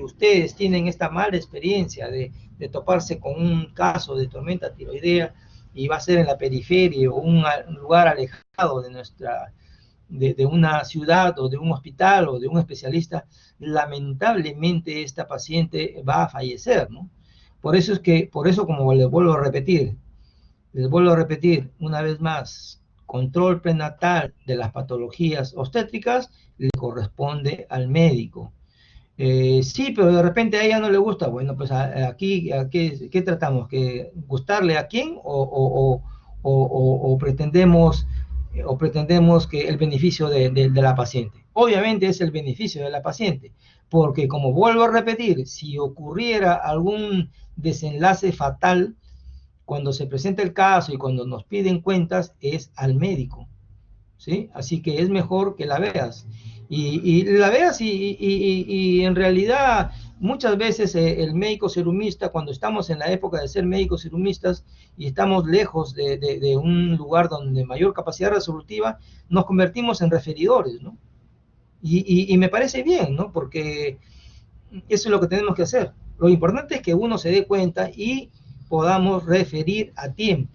ustedes tienen esta mala experiencia de toparse con un caso de tormenta tiroidea, y va a ser en la periferia o un lugar alejado de una ciudad o de un hospital o de un especialista, lamentablemente esta paciente va a fallecer, ¿no? Por eso, como les vuelvo a repetir una vez más, control prenatal de las patologías obstétricas le corresponde al médico. Sí, pero de repente a ella no le gusta. Bueno, pues aquí, ¿qué tratamos? ¿Que gustarle a quién? ¿O pretendemos que el beneficio de la paciente? Obviamente es el beneficio de la paciente, porque como vuelvo a repetir, si ocurriera algún desenlace fatal, cuando se presenta el caso y cuando nos piden cuentas, es al médico, ¿sí? Así que es mejor que la veas. Y la veas y en realidad muchas veces el médico serumista, cuando estamos en la época de ser médicos serumistas y estamos lejos de un lugar donde mayor capacidad resolutiva, nos convertimos en referidores, ¿no? Y me parece bien, ¿no? Porque eso es lo que tenemos que hacer. Lo importante es que uno se dé cuenta y podamos referir a tiempo.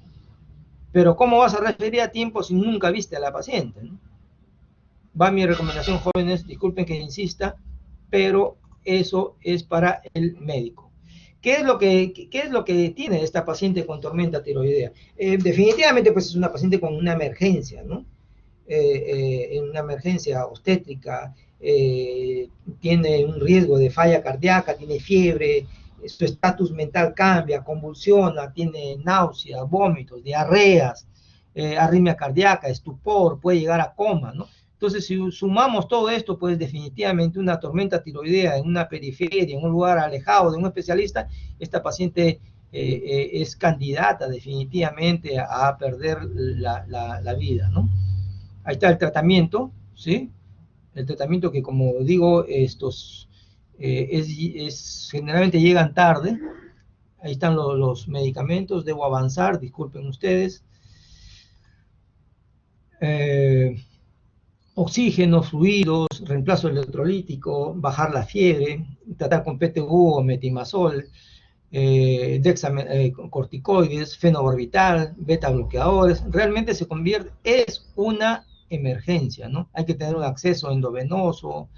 Pero ¿cómo vas a referir a tiempo si nunca viste a la paciente, ¿no? Va mi recomendación, jóvenes, disculpen que insista, pero eso es para el médico. qué es lo que tiene esta paciente con tormenta tiroidea? Definitivamente, pues es una paciente con una emergencia, ¿no? En una emergencia obstétrica, tiene un riesgo de falla cardíaca, tiene fiebre, su estatus mental cambia, convulsiona, tiene náuseas, vómitos, diarreas, arritmia cardíaca, estupor, puede llegar a coma, ¿no? Entonces, si sumamos todo esto, pues definitivamente una tormenta tiroidea en una periferia, en un lugar alejado de un especialista, esta paciente es candidata definitivamente a perder la vida, ¿no? Ahí está el tratamiento, ¿sí? El tratamiento que, como digo, generalmente llegan tarde. Ahí están los medicamentos, debo avanzar, disculpen ustedes. Oxígeno, fluidos, reemplazo electrolítico, bajar la fiebre, tratar con PTU o metimazol, corticoides, fenobarbital, beta bloqueadores. Realmente es una emergencia, ¿no? Hay que tener un acceso endovenoso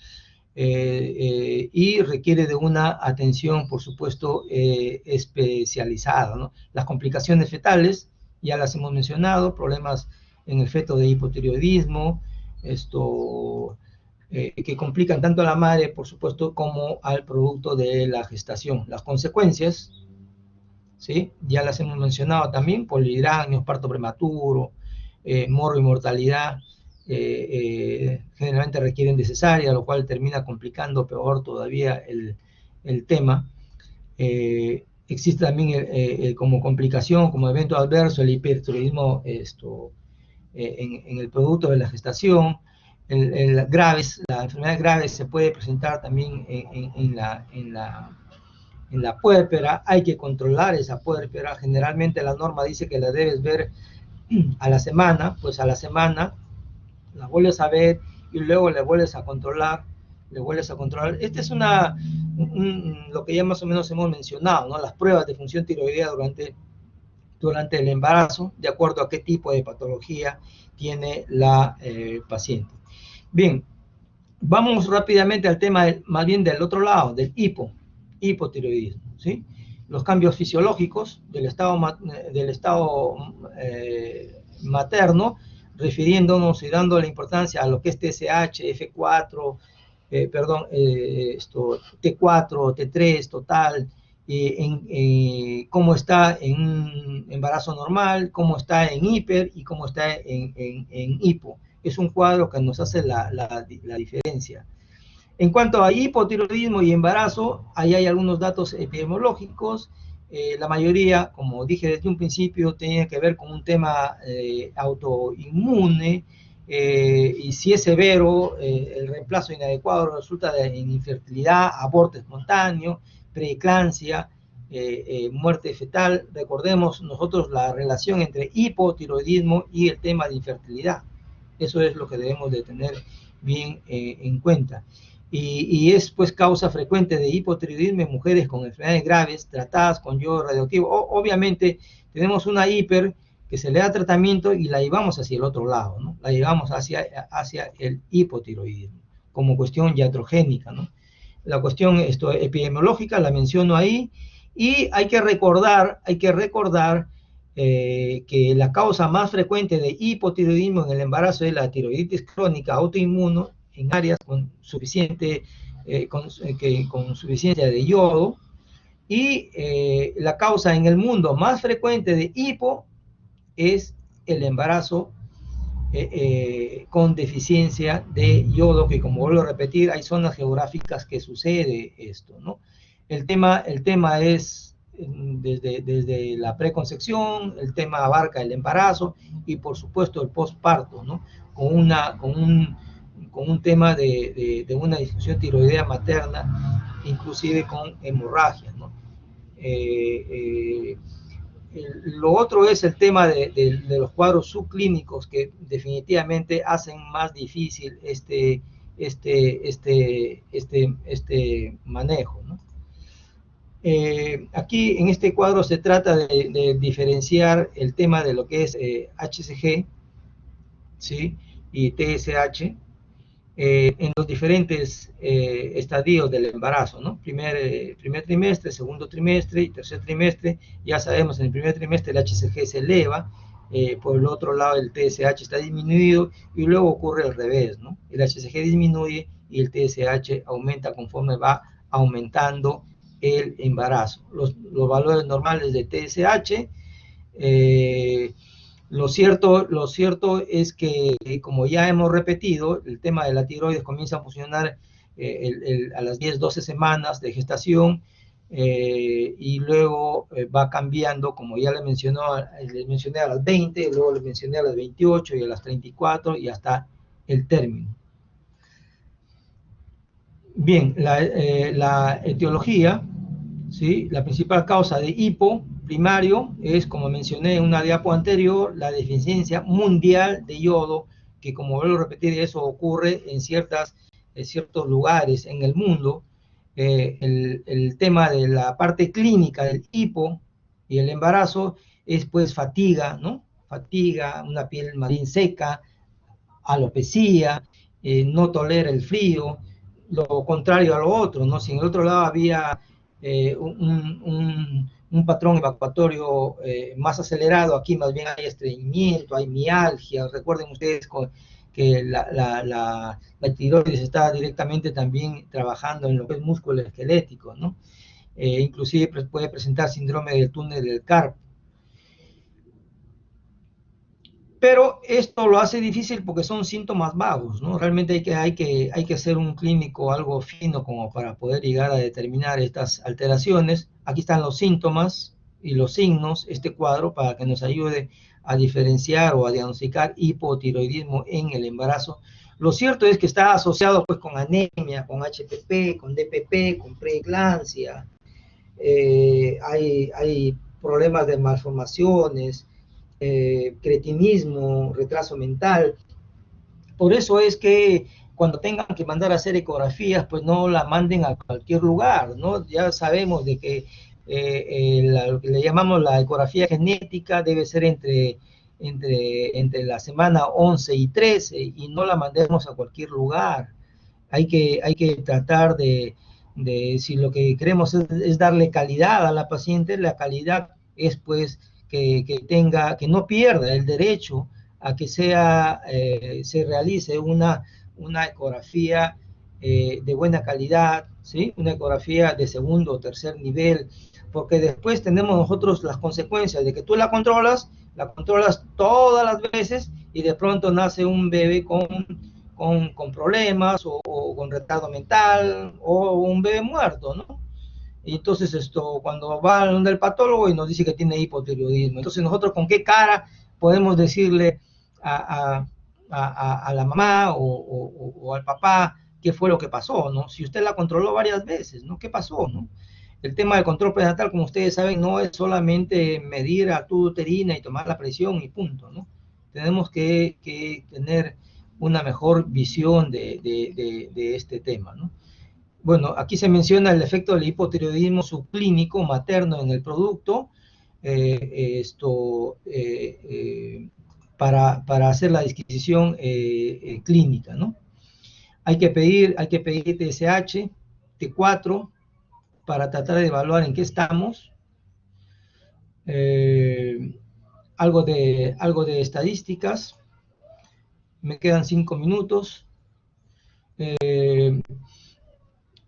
y requiere de una atención, por supuesto, especializada, ¿no? Las complicaciones fetales, ya las hemos mencionado, problemas en el feto de hipotiroidismo, que complican tanto a la madre, por supuesto, como al producto de la gestación. Las consecuencias, ¿sí? Ya las hemos mencionado también, polihidramnios, parto prematuro, morbo y mortalidad, generalmente requieren de cesárea, lo cual termina complicando peor todavía el tema. Existe también como complicación, como evento adverso, el hipertiroidismo en el producto de la gestación. La enfermedad grave se puede presentar también en la puérpera. Hay que controlar esa puérpera. Generalmente la norma dice que la debes ver a la semana, pues a la semana la vuelves a ver y luego le vuelves a controlar, Esta es lo que ya más o menos hemos mencionado, ¿no? Las pruebas de función tiroidea durante el embarazo, de acuerdo a qué tipo de patología tiene la paciente. Bien, vamos rápidamente al tema, más bien del otro lado, del hipotiroidismo, ¿sí? Los cambios fisiológicos del estado materno, refiriéndonos y dando la importancia a lo que es TSH, F4, T4, T3, total, cómo está en un embarazo normal, cómo está en hiper y cómo está en hipo. Es un cuadro que nos hace la diferencia. En cuanto a hipotiroidismo y embarazo, ahí hay algunos datos epidemiológicos. La mayoría, como dije desde un principio, tiene que ver con un tema autoinmune, y si es severo, el reemplazo inadecuado resulta en infertilidad, aborto espontáneo, preeclampsia, muerte fetal. Recordemos nosotros la relación entre hipotiroidismo y el tema de infertilidad. Eso es lo que debemos de tener bien en cuenta. Y es pues causa frecuente de hipotiroidismo en mujeres con enfermedades graves tratadas con yodo radioactivo. Obviamente tenemos una hiper que se le da tratamiento y la llevamos hacia el otro lado, ¿no? La llevamos hacia el hipotiroidismo como cuestión iatrogénica, ¿no? La cuestión epidemiológica la menciono ahí, y hay que recordar que la causa más frecuente de hipotiroidismo en el embarazo es la tiroiditis crónica autoinmune en áreas con suficiente suficiencia de yodo, y la causa en el mundo más frecuente de hipo es el embarazo con deficiencia de yodo, que, como vuelvo a repetir, hay zonas geográficas que sucede esto, ¿no? El tema es desde la preconcepción, el tema abarca el embarazo y por supuesto el posparto, ¿no? Con un tema de una disfunción tiroidea materna, inclusive con hemorragia, ¿no? Lo otro es el tema de los cuadros subclínicos, que definitivamente hacen más difícil este manejo, ¿no? Aquí en este cuadro se trata de diferenciar el tema de lo que es HCG, ¿sí? Y TSH, en los diferentes estadios del embarazo, ¿no? Primer trimestre, segundo trimestre y tercer trimestre. Ya sabemos, en el primer trimestre el HCG se eleva, por el otro lado el TSH está disminuido, y luego ocurre al revés, ¿no? El HCG disminuye y el TSH aumenta conforme va aumentando el embarazo. Los valores normales de TSH, lo cierto es que, como ya hemos repetido, el tema de la tiroides comienza a funcionar a las 10-12 semanas de gestación, y luego va cambiando, como ya les mencioné a las 20, luego les mencioné a las 28 y a las 34 y hasta el término. Bien, la etiología, ¿sí? La principal causa de hipo primario es, como mencioné en una diapo anterior, la deficiencia mundial de yodo, que, como vuelvo a repetir, eso ocurre en ciertos lugares en el mundo. El tema de la parte clínica del hipo y el embarazo es, pues, fatiga, ¿no? Fatiga, una piel más bien seca, alopecia, no tolera el frío, lo contrario a lo otro, ¿no? Si en el otro lado había un patrón evacuatorio más acelerado, aquí más bien hay estreñimiento, hay mialgia. Recuerden ustedes que la tiroides está directamente también trabajando en lo que es músculo esquelético, ¿no? Inclusive puede presentar síndrome del túnel del carpo. Pero esto lo hace difícil porque son síntomas vagos, ¿no? Realmente hay que ser un clínico algo fino como para poder llegar a determinar estas alteraciones. Aquí están los síntomas y los signos, este cuadro, para que nos ayude a diferenciar o a diagnosticar hipotiroidismo en el embarazo. Lo cierto es que está asociado, pues, con anemia, con HPP, con DPP, con preeclampsia. Hay problemas de malformaciones, cretinismo, retraso mental. Por eso es que cuando tengan que mandar a hacer ecografías, pues no la manden a cualquier lugar, ¿no? Ya sabemos de que lo que le llamamos la ecografía genética debe ser entre la semana 11 y 13, y no la mandemos a cualquier lugar. Hay que tratar si lo que queremos es darle calidad a la paciente, la calidad es, pues, que no pierda el derecho a que se realice una ecografía de buena calidad, ¿sí? Una ecografía de segundo o tercer nivel, porque después tenemos nosotros las consecuencias de que tú la controlas todas las veces, y de pronto nace un bebé con problemas, o con retardo mental, o un bebé muerto, ¿no? Y entonces, cuando va donde el patólogo y nos dice que tiene hipotiroidismo, entonces nosotros, ¿con qué cara podemos decirle a la mamá o al papá qué fue lo que pasó, ¿no? Si usted la controló varias veces, ¿no? ¿Qué pasó, no? El tema del control prenatal, como ustedes saben, no es solamente medir a tu uterina y tomar la presión y punto, ¿no? Tenemos que tener una mejor visión de este tema, ¿no? Bueno, aquí se menciona el efecto del hipotiroidismo subclínico materno en el producto, para hacer la disquisición clínica, ¿no? Hay que pedir TSH, T4, para tratar de evaluar en qué estamos. Algo de estadísticas. Me quedan 5 minutos.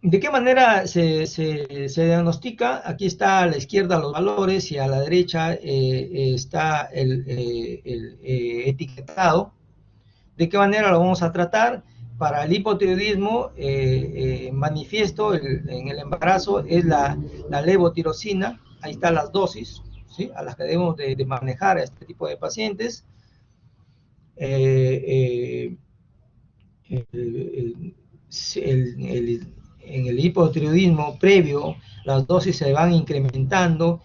¿De qué manera se diagnostica? Aquí está a la izquierda los valores y a la derecha está el etiquetado. ¿De qué manera lo vamos a tratar? Para el hipotiroidismo manifiesto en el embarazo es la levotirosina. Ahí están las dosis, ¿sí?, a las que debemos de manejar a este tipo de pacientes. En el hipotiroidismo previo, las dosis se van incrementando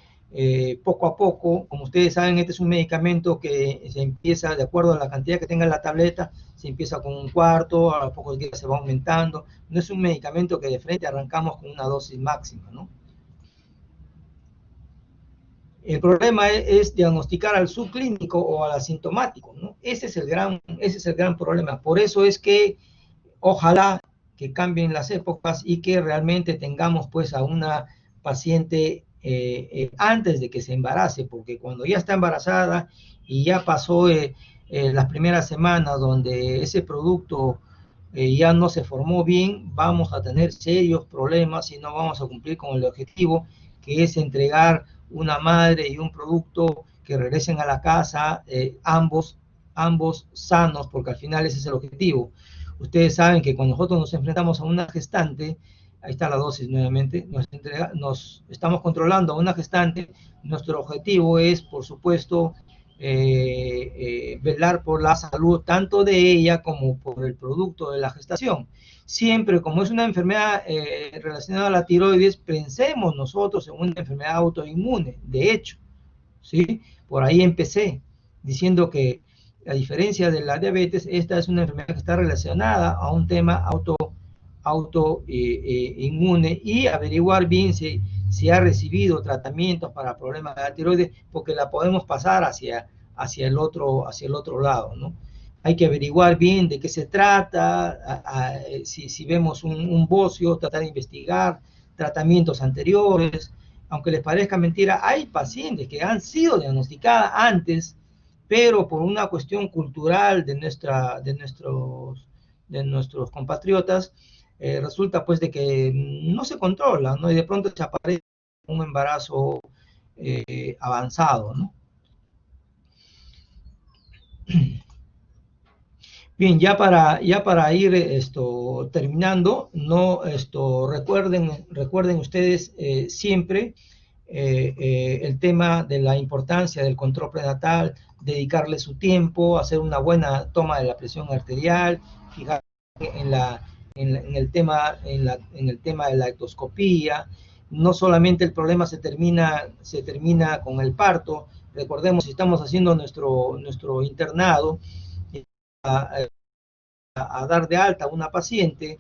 poco a poco. Como ustedes saben, este es un medicamento que se empieza de acuerdo a la cantidad que tenga la tableta. Se empieza con un cuarto, a los pocos días se va aumentando. No es un medicamento que de frente arrancamos con una dosis máxima, ¿no? El problema es diagnosticar al subclínico o al asintomático, ¿no? Ese es el gran problema. Por eso es que ojalá que cambien las épocas y que realmente tengamos pues a una paciente antes de que se embarace, porque cuando ya está embarazada y ya pasó las primeras semanas donde ese producto ya no se formó bien, vamos a tener serios problemas y no vamos a cumplir con el objetivo, que es entregar una madre y un producto que regresen a la casa ambos sanos, porque al final ese es el objetivo. Ustedes saben que cuando nosotros nos enfrentamos a una gestante, ahí está la dosis nuevamente, nos estamos controlando a una gestante, nuestro objetivo es, por supuesto, velar por la salud tanto de ella como por el producto de la gestación. Siempre, como es una enfermedad relacionada a la tiroides, pensemos nosotros en una enfermedad autoinmune, de hecho, ¿sí? Por ahí empecé diciendo que a diferencia de la diabetes, esta es una enfermedad que está relacionada a un tema autoinmune y averiguar bien si ha recibido tratamientos para problemas de la tiroides, porque la podemos pasar hacia el otro lado, ¿no? Hay que averiguar bien de qué se trata, si vemos un bocio, tratar de investigar tratamientos anteriores. Aunque les parezca mentira, hay pacientes que han sido diagnosticadas antes, pero por una cuestión cultural de nuestros compatriotas, resulta pues de que no se controla, ¿no? Y de pronto se aparece un embarazo avanzado, ¿no? Bien, ya para ir terminando, no, recuerden ustedes siempre el tema de la importancia del control prenatal, dedicarle su tiempo, hacer una buena toma de la presión arterial, fijar en, la, en el tema de la ectoscopía. No solamente el problema se termina con el parto, recordemos si estamos haciendo nuestro internado, a, a dar de alta a una paciente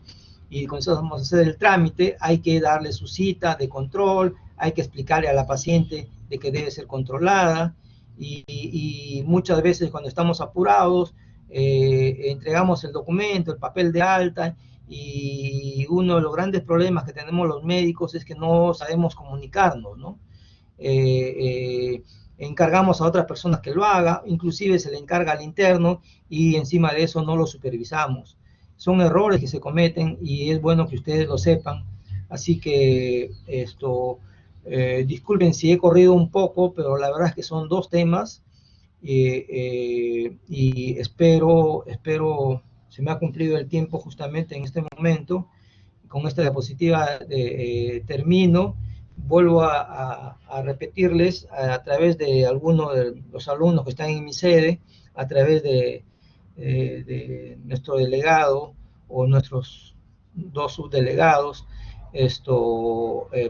y con eso vamos a hacer el trámite, hay que darle su cita de control, hay que explicarle a la paciente de que debe ser controlada y muchas veces cuando estamos apurados entregamos el documento, el papel de alta y uno de los grandes problemas que tenemos los médicos es que no sabemos comunicarnos, ¿no? Encargamos a otras personas que lo haga, inclusive se le encarga al interno y encima de eso no lo supervisamos. Son errores que se cometen y es bueno que ustedes lo sepan. Así que disculpen si he corrido un poco, pero la verdad es que son dos temas y espero, se me ha cumplido el tiempo justamente en este momento. Con esta diapositiva termino. Vuelvo a repetirles a través de algunos de los alumnos que están en mi sede, a través de nuestro delegado o nuestros dos subdelegados,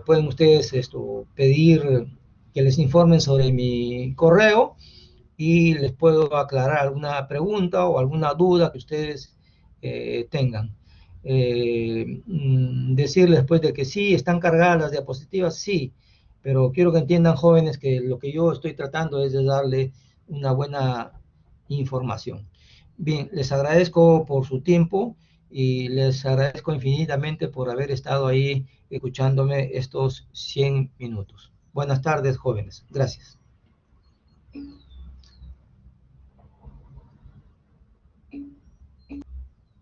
pueden ustedes pedir que les informen sobre mi correo y les puedo aclarar alguna pregunta o alguna duda que ustedes tengan. Decirles pues de que sí, están cargadas las diapositivas, sí, pero quiero que entiendan, jóvenes, que lo que yo estoy tratando es de darle una buena información. Bien, les agradezco por su tiempo y les agradezco infinitamente por haber estado ahí escuchándome estos 100 minutos. Buenas tardes, jóvenes. Gracias.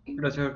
Gracias.